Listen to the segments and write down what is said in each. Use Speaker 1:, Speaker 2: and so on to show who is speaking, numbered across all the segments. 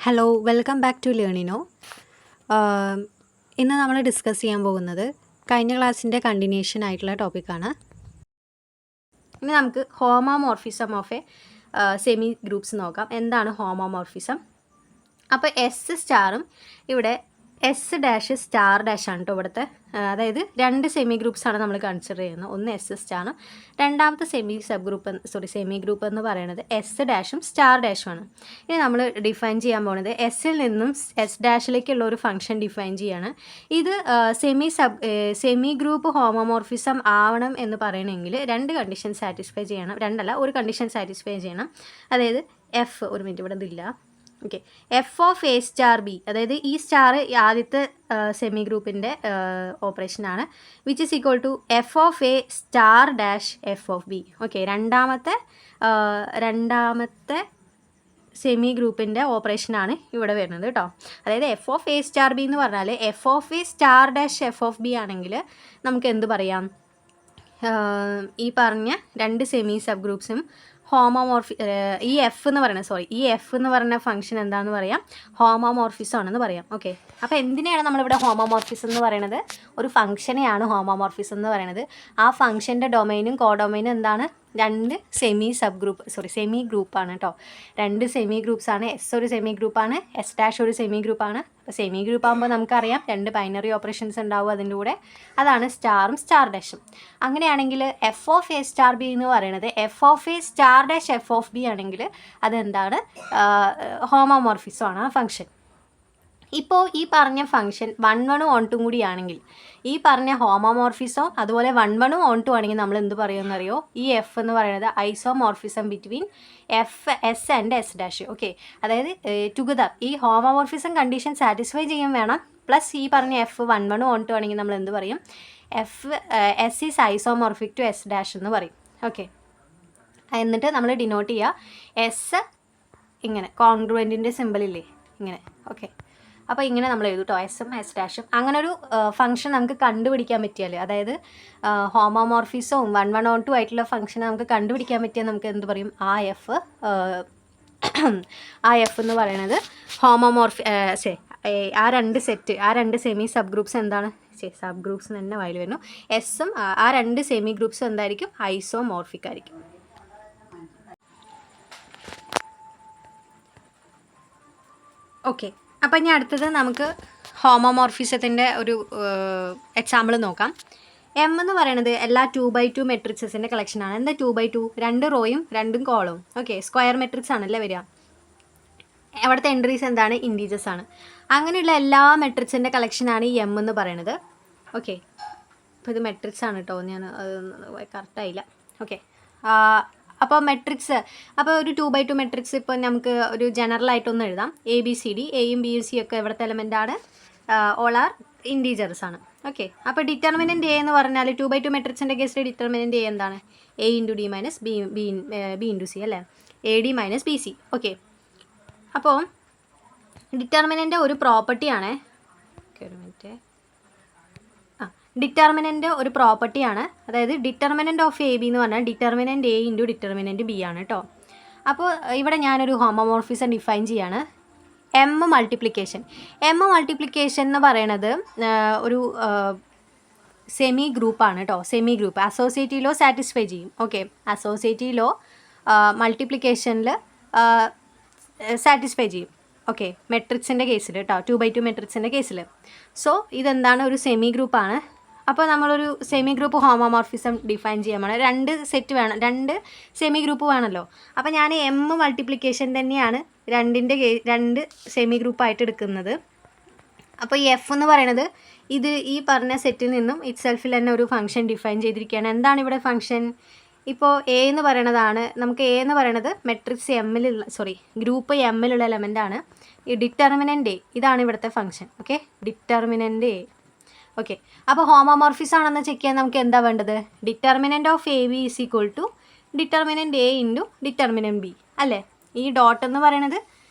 Speaker 1: Hello welcome back to ലേണിനോ. ഇന്ന് നമ്മൾ ഡിസ്കസ് ചെയ്യാൻ പോകുന്നത് കഴിഞ്ഞ ക്ലാസ്സിൻ്റെ കണ്ടിന്യൂഷൻ ആയിട്ടുള്ള ടോപ്പിക്കാണ്. ഇനി നമുക്ക് homomorphism of A semi groups നോക്കാം. എന്താണ് ഹോമോമോർഫിസം? അപ്പോൾ എസ് സ്റ്റാറും ഇവിടെ എസ് ഡാഷ് സ്റ്റാർ ഡാഷ് ആണ് കേട്ടോ ഇവിടുത്തെ. അതായത് രണ്ട് സെമി ഗ്രൂപ്പ്സാണ് നമ്മൾ കൺസിഡർ ചെയ്യുന്നത്. ഒന്ന് എസ് സ്റ്റാറും രണ്ടാമത്തെ സെമി ഗ്രൂപ്പ് എന്ന് പറയുന്നത് എസ് ഡാഷും സ്റ്റാർ ഡാഷും ആണ്. ഇനി നമ്മൾ ഡിഫൈൻ ചെയ്യാൻ പോകുന്നത് എസ്സിൽ നിന്നും എസ് ഡാഷിലേക്കുള്ള ഒരു ഫംഗ്ഷൻ ഡിഫൈൻ ചെയ്യാണ്. ഇത് സെമി ഗ്രൂപ്പ് ഹോമോമോർഫിസം ആവണം എന്ന് പറയണമെങ്കിൽ രണ്ട് കണ്ടീഷൻ സാറ്റിസ്ഫൈ ചെയ്യണം. ഒരു കണ്ടീഷൻ സാറ്റിസ്ഫൈ ചെയ്യണം. അതായത് ഒരു മിനിറ്റ് ഇവിടെ ഇതില്ല. Okay, F of A star B, അതായത് ഈ സ്റ്റാർ ആദ്യത്തെ സെമി ഗ്രൂപ്പിൻ്റെ ഓപ്പറേഷനാണ്. Which is equal to F of A star dash F of B. Okay, രണ്ടാമത്തെ സെമി ഗ്രൂപ്പിൻ്റെ ഓപ്പറേഷനാണ് ഇവിടെ വരുന്നത് കേട്ടോ. അതായത് F of A star B എന്ന് പറഞ്ഞാൽ F of A star dash F of B ആണെങ്കിൽ നമുക്ക് എന്ത് പറയാം? ഈ പറഞ്ഞ രണ്ട് സെമി സബ് ഗ്രൂപ്പ്സും ഈ എഫ് എന്ന് പറയുന്ന ഫംഗ്ഷൻ എന്താണെന്ന് പറയാം? ഹോമോമോർഫിസം ആണെന്ന് പറയാം. ഓക്കെ, അപ്പോൾ എന്തിനാണ് നമ്മളിവിടെ ഹോമോമോർഫിസം എന്ന് പറയുന്നത്? ഒരു ഫംഗ്ഷനെയാണ് ഹോമോമോർഫിസം എന്ന് പറയുന്നത്. ആ ഫംഗ്ഷൻ്റെ ഡൊമൈനും കോഡൊമൈനും എന്താണ്? രണ്ട് സെമി ഗ്രൂപ്പാണ് കേട്ടോ. രണ്ട് സെമി ഗ്രൂപ്പ്സാണ്. എസ് ഒരു സെമി ഗ്രൂപ്പാണ്, എസ് ഡാഷ് ഒരു സെമി ഗ്രൂപ്പാണ്. അപ്പോൾ സെമി ഗ്രൂപ്പ് ആകുമ്പോൾ നമുക്കറിയാം രണ്ട് ബൈനറി ഓപ്പറേഷൻസ് ഉണ്ടാവും അതിൻ്റെ കൂടെ. അതാണ് സ്റ്റാറും സ്റ്റാർ ഡാഷും. അങ്ങനെയാണെങ്കിൽ F of A star B എന്ന് പറയുന്നത് F of A star dash F of B ആണെങ്കിൽ അതെന്താണ്? ഹോമോമോർഫിസം ആണ് ആ ഫംഗ്ഷൻ. ഇപ്പോൾ ഈ പറഞ്ഞ ഫംഗ്ഷൻ 1 1 കൂടിയാണെങ്കിൽ ഈ പറഞ്ഞ ഹോമോമോർഫിസം അതുപോലെ 1 1 ആണെങ്കിൽ നമ്മൾ എന്ത് പറയുമെന്നറിയോ? ഈ എഫ് എന്ന് പറയുന്നത് isomorphism between S and S dash. Okay, അതായത് ടുഗദർ ഈ ഹോമോമോർഫിസം കണ്ടീഷൻ സാറ്റിസ്ഫൈ ചെയ്യും വേണം. പ്ലസ് ഈ പറഞ്ഞ എഫ് 1 1 1 ആണെങ്കിൽ നമ്മൾ എന്ത് പറയും? S is isomorphic to S dash എന്ന് പറയും. ഓക്കെ, എന്നിട്ട് നമ്മൾ ഡിനോട്ട് ചെയ്യുക എസ് ഇങ്ങനെ കോൺഗ്രുവൻറ്റിൻ്റെ സിമ്പിളില്ലേ ഇങ്ങനെ. ഓക്കെ, അപ്പോൾ ഇങ്ങനെ നമ്മൾ എഴുതും കേട്ടോ, എസും എസ് ഡാഷും. അങ്ങനെ ഒരു ഫംഗ്ഷൻ നമുക്ക് കണ്ടുപിടിക്കാൻ പറ്റിയാൽ, അതായത് ഹോമോമോർഫിസവും 1 1 2 ആയിട്ടുള്ള ഫംഗ്ഷൻ നമുക്ക് കണ്ടുപിടിക്കാൻ പറ്റിയാൽ നമുക്ക് എന്ത് പറയും? ആ എഫ് എന്ന് പറയുന്നത് ആ രണ്ട് സെമി സബ് ഗ്രൂപ്പ്സ് എന്താണ്? സബ് ഗ്രൂപ്പ്സ് തന്നെ വായിൽ വരുന്നു. എസും ആ രണ്ട് സെമി ഗ്രൂപ്പ്സും എന്തായിരിക്കും? ഐസോമോർഫിക് ആയിരിക്കും. ഓക്കെ, അപ്പോൾ ഇനി അടുത്തത് നമുക്ക് ഹോമോമോർഫിസത്തിൻ്റെ ഒരു എക്സാമ്പിൾ നോക്കാം. എം എന്ന് പറയുന്നത് എല്ലാ 2x2 മെട്രിക്സിൻ്റെ കളക്ഷനാണ്. എന്താ 2x2? 2 റോയും 2 കോളവും. ഓക്കെ, സ്ക്വയർ മെട്രിക്സ് ആണല്ലേ വരിക. അവിടുത്തെ എൻട്രീസ് എന്താണ്? ഇൻറ്റീജേഴ്സ് ആണ്. അങ്ങനെയുള്ള എല്ലാ മെട്രിക്സിൻ്റെ കളക്ഷനാണ് ഈ എം എന്ന് പറയുന്നത്. ഓക്കെ, അപ്പോൾ ഇത് മെട്രിക്സ് ആണ് കേട്ടോ, ഞാൻ കറക്റ്റായില്ല. ഓക്കെ, അപ്പോൾ ഒരു 2x2 മെട്രിക്സ് ഇപ്പോൾ നമുക്ക് ഒരു ജനറലായിട്ടൊന്ന് എഴുതാം. ABCD, എയും ബിയും സി ഒക്കെ ഇവിടുത്തെ എലമെൻ്റാണ്. ഓൾ ആർ ഇൻറ്റീജേഴ്സ് ആണ്. ഓക്കെ, അപ്പോൾ ഡിറ്റർമിനൻ്റ് എ എന്ന് പറഞ്ഞാൽ 2x2 മെട്രിക്സിൻ്റെ കേസിൽ ഡിറ്റർമിനൻ്റ് എ എന്താണ്? A × D minus B × C അല്ലേ? AD minus BC. ഓക്കെ, അപ്പോൾ ഡിറ്റർമിനൻ്റ് ഒരു പ്രോപ്പർട്ടിയാണ്. ഒരു മിനിറ്റ്. ഡിറ്റർമിനൻ്റ് ഒരു പ്രോപ്പർട്ടിയാണ്. അതായത് ഡിറ്റർമിനൻ്റ് ഓഫ് എ ബി എന്ന് പറഞ്ഞാൽ determinant A into determinant B ആണ് കേട്ടോ. അപ്പോൾ ഇവിടെ ഞാനൊരു ഹോമോമോർഫിസം ഡിഫൈൻ ചെയ്യാണ്. എം മൾട്ടിപ്ലിക്കേഷൻ എന്ന് പറയണത് ഒരു സെമി ഗ്രൂപ്പാണ് കേട്ടോ. Semi group associative law satisfy ചെയ്യും. ഓക്കെ, അസോസിയേറ്റീവ് ലോ മൾട്ടിപ്ലിക്കേഷനിൽ സാറ്റിസ്ഫൈ ചെയ്യും. ഓക്കെ, മെട്രിക്സിൻ്റെ കേസിൽ കേട്ടോ, 2x2 മെട്രിക്സിൻ്റെ കേസിൽ. സോ ഇതെന്താണ്? ഒരു സെമി ഗ്രൂപ്പാണ്. അപ്പോൾ നമ്മളൊരു സെമി ഗ്രൂപ്പ് ഹോമോമോർഫിസം ഡിഫൈൻ ചെയ്യാൻ വേണം. രണ്ട് സെമി ഗ്രൂപ്പ് വേണമല്ലോ. അപ്പോൾ ഞാൻ എം മൾട്ടിപ്ലിക്കേഷൻ തന്നെയാണ് രണ്ട് സെമി ഗ്രൂപ്പായിട്ട് എടുക്കുന്നത്. അപ്പോൾ ഈ എഫ് എന്ന് പറയുന്നത് ഇത് ഈ പറഞ്ഞ സെറ്റിൽ നിന്നും ഇറ്റ്സെൽഫിൽ തന്നെ ഒരു ഫംഗ്ഷൻ ഡിഫൈൻ ചെയ്തിരിക്കുകയാണ്. എന്താണ് ഇവിടെ ഫംഗ്ഷൻ? ഇപ്പോൾ എ എന്ന് പറയുന്നത് മെട്രിക്സ് ഗ്രൂപ്പ് എമ്മിലുള്ള എലമെൻ്റാണ്. ഈ ഡിറ്റർമിനൻ്റ് എ ഇതാണ് ഇവിടുത്തെ function. Okay, determinant A. Okay, അപ്പോൾ ഹോമോമോർഫിസം ആണെന്ന് ചെക്ക് ചെയ്യാൻ നമുക്ക് എന്താ വേണ്ടത്? Determinant of A B is equal to determinant A into determinant B അല്ലേ? ഈ ഡോട്ട് എന്ന് പറയുന്നത്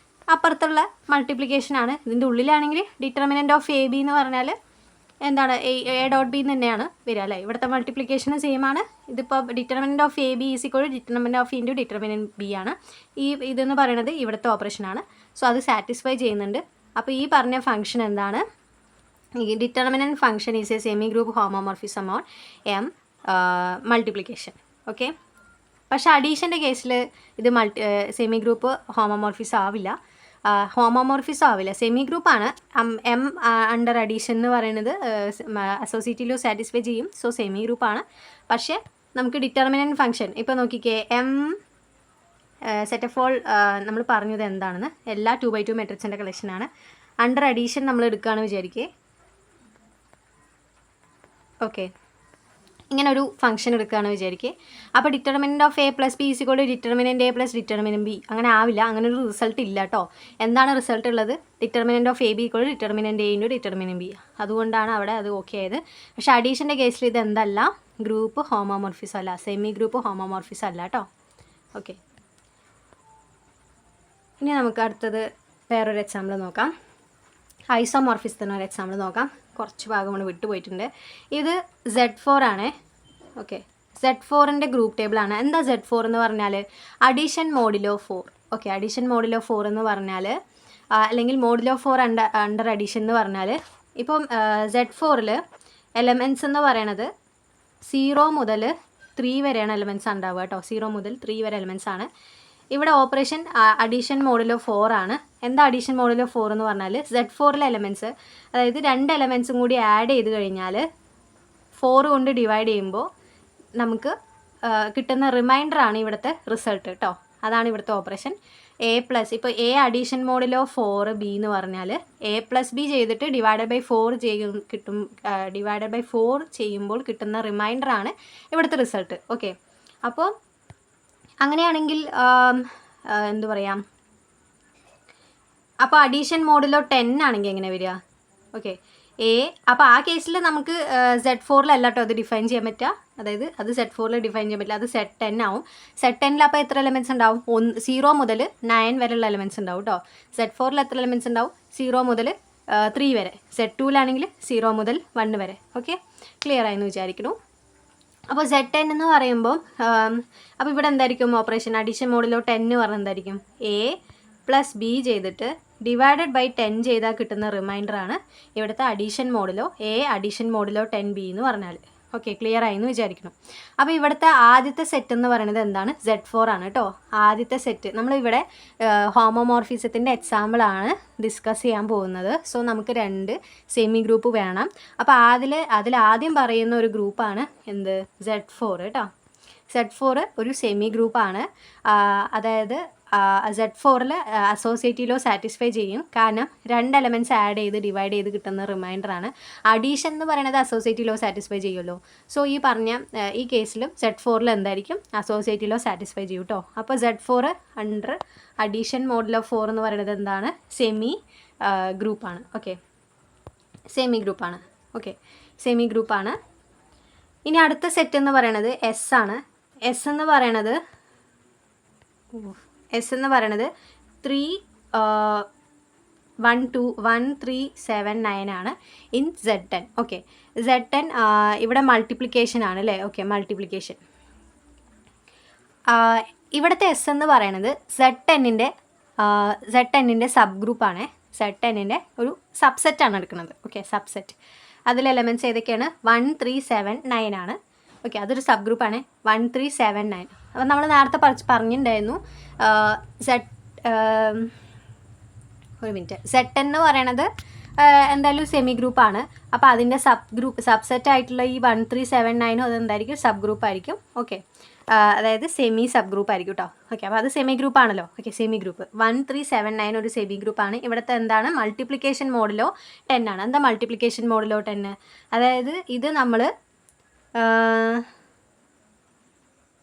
Speaker 1: അപ്പുറത്തുള്ള മൾട്ടിപ്ലിക്കേഷനാണ്. ഇതിൻ്റെ ഉള്ളിലാണെങ്കിൽ ഡിറ്റർമിനൻ്റ് ഓഫ് എ ബി എന്ന് പറഞ്ഞാൽ എന്താണ്? എ ഡോട്ട് ബി തന്നെയാണ് വരിക അല്ലേ? ഇവിടുത്തെ മൾട്ടിപ്ലിക്കേഷനും സെയിം ആണ്, ഇതിപ്പോൾ determinant of A B is equal determinant of into determinant B ആണ്. ഇതെന്ന് പറയുന്നത് ഇവിടുത്തെ ഓപ്പറേഷനാണ്. സോ അത് സാറ്റിസ്ഫൈ ചെയ്യുന്നുണ്ട്. അപ്പോൾ ഈ പറഞ്ഞ ഫംഗ്ഷൻ എന്താണ്? ഈ determinant function is A semi group homomorphism on M multiplication. Okay, പക്ഷേ അഡീഷൻ്റെ കേസിൽ ഇത് സെമി ഗ്രൂപ്പ് ഹോമോമോർഫിസം ആവില്ല. സെമി ഗ്രൂപ്പാണ്. എം അണ്ടർ അഡീഷൻ എന്ന് പറയുന്നത് അസോസിയേറ്റീവ് സാറ്റിസ്ഫൈ ചെയ്യും. സോ സെമി ഗ്രൂപ്പാണ്. പക്ഷേ നമുക്ക് ഡിറ്റർമിനൻ്റ് ഫംഗ്ഷൻ ഇപ്പോൾ നോക്കിക്കേ, എം സെറ്റ് ഓഫ് ഓൾ നമ്മൾ പറഞ്ഞത് എന്താണെന്ന്, എല്ലാ 2x2 മെട്രിക്സിൻ്റെ കളക്ഷനാണ്. അണ്ടർ അഡീഷൻ നമ്മൾ എടുക്കുകയാണെന്ന് വിചാരിക്കേ. ഓക്കെ, ഇങ്ങനെ ഒരു ഫംഗ്ഷൻ എടുക്കുകയാണെന്ന് വിചാരിക്കുക. അപ്പോൾ determinant of A plus B is equal to determinant A plus determinant B. അങ്ങനെ ആവില്ല, അങ്ങനെ ഒരു റിസൾട്ട് ഇല്ല കേട്ടോ. എന്താണ് റിസൾട്ട് ഉള്ളത്? Determinant of A B equal to determinant A into determinant B. അതുകൊണ്ടാണ് അവിടെ അത് ഓക്കെ ആയത്. പക്ഷേ അഡീഷൻ്റെ കേസിൽ ഇത് എന്തല്ല, ഗ്രൂപ്പ് ഹോമോമോർഫിസം അല്ല, സെമി ഗ്രൂപ്പ് ഹോമോമോർഫിസം അല്ല കേട്ടോ. ഓക്കെ, ഇനി നമുക്ക് അടുത്തത് വേറൊരു എക്സാമ്പിൾ നോക്കാം. ഐസോമോർഫിസത്തിന് ഒരു എക്സാമ്പിൾ നോക്കാം. കുറച്ച് ഭാഗം കൊണ്ട് വിട്ടുപോയിട്ടുണ്ട്. ഇത് Z4 ആണ്. ഓക്കെ, Z4ൻ്റെ ഗ്രൂപ്പ് ടേബിളാണ്. എന്താ Z4 എന്ന് പറഞ്ഞാൽ? Addition modulo 4. Okay, addition modulo 4 എന്ന് പറഞ്ഞാൽ, അല്ലെങ്കിൽ മോഡിലോ 4 അണ്ടർ അഡീഷൻ എന്ന് പറഞ്ഞാൽ, ഇപ്പം Z4ൽ എലമെൻറ്റ്സ് എന്ന് പറയണത് 0 മുതൽ 3 വരെയാണ് എലമെൻറ്റ്സ് ഉണ്ടാവുക കേട്ടോ. 0 മുതൽ 3 വരെ എലമെൻറ്റ്സ് ആണ്. ഇവിടെ ഓപ്പറേഷൻ അഡീഷൻ മോഡിലോ 4 ആണ്. എന്താ അഡീഷൻ മോഡിലോ 4 എന്ന് പറഞ്ഞാൽ? Z4ലെ എലമെൻറ്റ്സ്, അതായത് 2 എലമെൻറ്റ്സും കൂടി ആഡ് ചെയ്ത് കഴിഞ്ഞാൽ 4 കൊണ്ട് ഡിവൈഡ് ചെയ്യുമ്പോൾ നമുക്ക് കിട്ടുന്ന റിമൈൻഡറാണ് ഇവിടുത്തെ റിസൾട്ട് കേട്ടോ. അതാണ് ഇവിടുത്തെ ഓപ്പറേഷൻ. എ പ്ലസ്, ഇപ്പോൾ എ അഡീഷൻ മോഡിലോ 4 ബി എന്ന് പറഞ്ഞാൽ എ പ്ലസ് ബി ചെയ്തിട്ട് ഡിവൈഡഡ് ബൈ 4 കിട്ടും. ഡിവൈഡഡ് ബൈ 4 ചെയ്യുമ്പോൾ കിട്ടുന്ന റിമൈൻഡറാണ് ഇവിടുത്തെ റിസൾട്ട്. ഓക്കെ, അപ്പോൾ അങ്ങനെയാണെങ്കിൽ എന്തു പറയാം, അപ്പോൾ അഡീഷൻ മോഡിലോ 10 ആണെങ്കിൽ എങ്ങനെ വരിക? ഓക്കെ, എ, അപ്പോൾ ആ കേസിൽ നമുക്ക് Z4ലല്ല കേട്ടോ അത് ഡിഫൈൻ ചെയ്യാൻ പറ്റുക. അതായത് അത് Z4ൽ ഡിഫൈൻ ചെയ്യാൻ പറ്റില്ല, അത് Z10 ആവും. Z10ൽ അപ്പോൾ എത്ര എലമെൻറ്റ്സ് ഉണ്ടാവും? 0 മുതൽ 9 വരെയുള്ള എലമെൻറ്റ്സ് ഉണ്ടാവും കേട്ടോ. Z4ൽ എത്ര എലമെൻറ്റ്സ് ഉണ്ടാവും? 0 മുതൽ 3 വരെ. Z2ലാണെങ്കിൽ 0 മുതൽ 1 വരെ. ഓക്കെ, ക്ലിയർ ആയെന്ന് വിചാരിക്കുന്നു. അപ്പോൾ Z10 എന്ന് പറയുമ്പോൾ അപ്പോൾ ഇവിടെ എന്തായിരിക്കും ഓപ്പറേഷൻ? അഡീഷൻ മോഡിലോ 10 എന്ന് പറഞ്ഞാൽ എന്തായിരിക്കും? എ പ്ലസ് ബി ചെയ്തിട്ട് ഡിവൈഡഡ് ബൈ 10 ചെയ്താൽ കിട്ടുന്ന റിമൈൻഡറാണ് ഇവിടുത്തെ അഡീഷൻ മോഡിലോ അഡീഷൻ മോഡിലോ 10b എന്ന് പറഞ്ഞാൽ. ഓക്കെ, ക്ലിയർ ആയെന്ന് വിചാരിക്കണം. അപ്പോൾ ഇവിടുത്തെ ആദ്യത്തെ സെറ്റ് എന്ന് പറയുന്നത് എന്താണ്? Z4 ആണ് കേട്ടോ. ആദ്യത്തെ സെറ്റ് നമ്മളിവിടെ ഹോമോമോർഫിസത്തിൻ്റെ എക്സാമ്പിളാണ് ഡിസ്കസ് ചെയ്യാൻ പോകുന്നത്. സോ നമുക്ക് 2 സെമി ഗ്രൂപ്പ് വേണം. അപ്പോൾ അതിലാദ്യം പറയുന്ന ഒരു ഗ്രൂപ്പാണ് എന്ത്? Z4 കേട്ടോ. Z4 ഒരു സെമി ഗ്രൂപ്പാണ്. അതായത് Z4ൽ അസോസിയേറ്റീവ് സാറ്റിസ്ഫൈ ചെയ്യും. കാരണം 2 എലമെൻറ്റ്സ് ആഡ് ചെയ്ത് ഡിവൈഡ് ചെയ്ത് കിട്ടുന്ന റിമൈൻഡറാണ്. അഡീഷൻ എന്ന് പറയുന്നത് അസോസിയേറ്റീവ് സാറ്റിസ്ഫൈ ചെയ്യുമല്ലോ. സോ ഈ പറഞ്ഞ ഈ കേസിലും Z4ൽ എന്തായിരിക്കും? അസോസിയേറ്റീവ് സാറ്റിസ്ഫൈ ചെയ്യും കേട്ടോ. അപ്പോൾ Z4 അണ്ടർ അഡീഷൻ മോഡിലോ 4 എന്ന് പറയുന്നത് എന്താണ്? സെമി ഗ്രൂപ്പാണ്. ഓക്കെ, സെമി ഗ്രൂപ്പാണ്. ഓക്കെ, സെമി ഗ്രൂപ്പാണ്. ഇനി അടുത്ത സെറ്റ് എന്ന് പറയുന്നത് S ആണ്. S എന്ന് പറയണത് 3 1 2 1 3 7 9 ആണ് ഇൻ Z10. ഓക്കെ, Z10 ഇവിടെ മൾട്ടിപ്ലിക്കേഷൻ ആണ് അല്ലേ? Okay, multiplication. ഇവിടുത്തെ S എന്ന് പറയുന്നത് Z10ൻ്റെ സബ് ഗ്രൂപ്പാണ്. Z10ൻ്റെ ഒരു സബ്സെറ്റാണ് എടുക്കുന്നത്. Okay, subset. അതിൽ എലമെൻറ്റ്സ് ഏതൊക്കെയാണ്? 1 3 7 9 ആണ്. ഓക്കെ, അതൊരു സബ് ഗ്രൂപ്പാണ്. 1 3 7 9. അപ്പോൾ നമ്മൾ നേരത്തെ പറഞ്ഞിട്ടുണ്ടായിരുന്നു ഒരു മിനിറ്റ്, Z10 എന്ന് പറയണത് എന്തായാലും സെമി ഗ്രൂപ്പാണ്. അപ്പോൾ അതിൻ്റെ സബ്സെറ്റ് ആയിട്ടുള്ള ഈ 1 3 7 9 അതെന്തായിരിക്കും? സബ് ഗ്രൂപ്പ് ആയിരിക്കും. ഓക്കെ, അതായത് സെമി സബ് ഗ്രൂപ്പ് ആയിരിക്കും കേട്ടോ. ഓക്കെ, അപ്പോൾ അത് സെമി ഗ്രൂപ്പ് ആണല്ലോ. ഓക്കെ, സെമി ഗ്രൂപ്പ് 1 3 7 9 ഒരു സെമി ഗ്രൂപ്പാണ്. ഇവിടുത്തെ എന്താണ്? മൾട്ടിപ്ലിക്കേഷൻ മോഡിലോ 10 ആണ്. എന്താ മൾട്ടിപ്ലിക്കേഷൻ മോഡിലോ 10? അതായത് ഇത് നമ്മൾ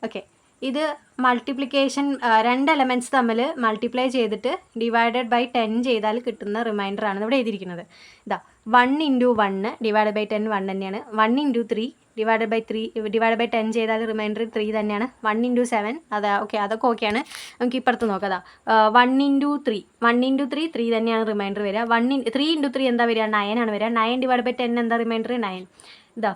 Speaker 1: ഓക്കെ, ഇത് മൾട്ടിപ്ലിക്കേഷൻ 2 എലമെൻറ്റ്സ് തമ്മിൽ മൾട്ടിപ്ലൈ ചെയ്തിട്ട് ഡിവൈഡഡ് ബൈ 10 ചെയ്താൽ കിട്ടുന്ന റിമൈൻഡറാണ് ഇവിടെ എഴുതിയിരിക്കുന്നത്. ഇതാ 1 × 1 ഡിവൈഡ് ബൈ 10 1 തന്നെയാണ്. 1 × 3 ഡിവൈഡ് ബൈ 10 ചെയ്താൽ റിമൈൻഡർ 3 തന്നെയാണ്. 1 × 7 അതാ. ഓക്കെ, അതൊക്കെ ഓക്കെയാണ്. നമുക്ക് ഇപ്പുറത്ത് നോക്കാം. അതാ 1 × 3 3 തന്നെയാണ് റിമൈൻഡർ വരിക. 3 × 3 എന്താ വരിക? 9 ആണ് വരിക. 9 ഡിവൈഡ് ബൈ 10 എന്താ റിമൈൻഡർ? 9. ഇതാ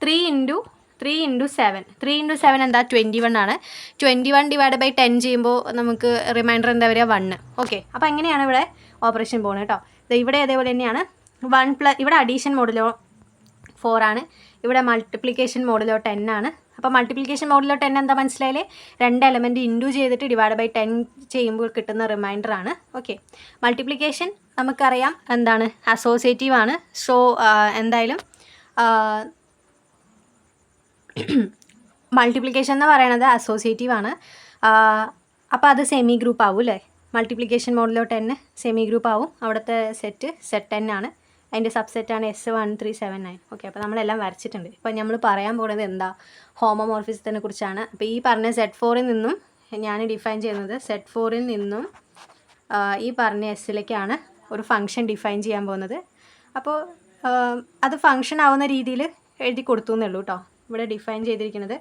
Speaker 1: 3 × 3 × 7. 3 × 7 എന്താ 21 ആണ്. 21 ഡിവൈഡ് ബൈ 10 ചെയ്യുമ്പോൾ നമുക്ക് റിമൈൻഡർ എന്താ വരിക 1. ഓക്കെ, അപ്പോൾ എങ്ങനെയാണ് ഇവിടെ ഓപ്പറേഷൻ പോകുന്നത് കേട്ടോ. ഇവിടെ അതേപോലെ തന്നെയാണ് 1+, ഇവിടെ അഡീഷൻ മോഡിലോ 4 ആണ്, ഇവിടെ മൾട്ടിപ്ലിക്കേഷൻ മോഡിലോ 10 ആണ്. അപ്പോൾ മൾട്ടിപ്ലിക്കേഷൻ മോഡിലോ 10 എന്താ മനസ്സിലായില്ലേ, 2 എലമെൻറ്റ് ഇൻറ്റു ചെയ്തിട്ട് ഡിവൈഡ് ബൈ 10 ചെയ്യുമ്പോൾ കിട്ടുന്ന റിമൈൻഡർ ആണ്. ഓക്കെ, മൾട്ടിപ്ലിക്കേഷൻ നമുക്കറിയാം എന്താണ്, അസോസിയേറ്റീവ് ആണ്. സോ എന്തായാലും മൾട്ടിപ്ലിക്കേഷൻ എന്ന് പറയുന്നത് അസോസിയേറ്റീവ് ആണ്. അപ്പോൾ അത് സെമി ഗ്രൂപ്പ് ആവും അല്ലേ. മൾട്ടിപ്ലിക്കേഷൻ മോഡിലോ 10 സെമി ഗ്രൂപ്പ് ആവും. അവിടുത്തെ സെറ്റ് Z10 ആണ്, അതിൻ്റെ സബ്സെറ്റാണ് S1379. ഓക്കെ, അപ്പോൾ നമ്മളെല്ലാം വരച്ചിട്ടുണ്ട്. ഇപ്പോൾ നമ്മൾ പറയാൻ പോകുന്നത് എന്താ, ഹോമോമോർഫിസത്തിനെ കുറിച്ചാണ്. അപ്പോൾ ഈ പറഞ്ഞ Z4-ൽ നിന്നും ഞാൻ ഡിഫൈൻ ചെയ്യുന്നത്, Z4-ൽ നിന്നും ഈ പറഞ്ഞ S-ലേക്കാണ് ഒരു ഫംഗ്ഷൻ ഡിഫൈൻ ചെയ്യാൻ പോകുന്നത്. അപ്പോൾ അത് ഫംഗ്ഷൻ ആവുന്ന രീതിയിൽ എഴുതി കൊടുത്തു എന്നേ ഉള്ളൂ കേട്ടോ. ഇവിടെ ഡിഫൈൻ ചെയ്തിരിക്കുന്നത്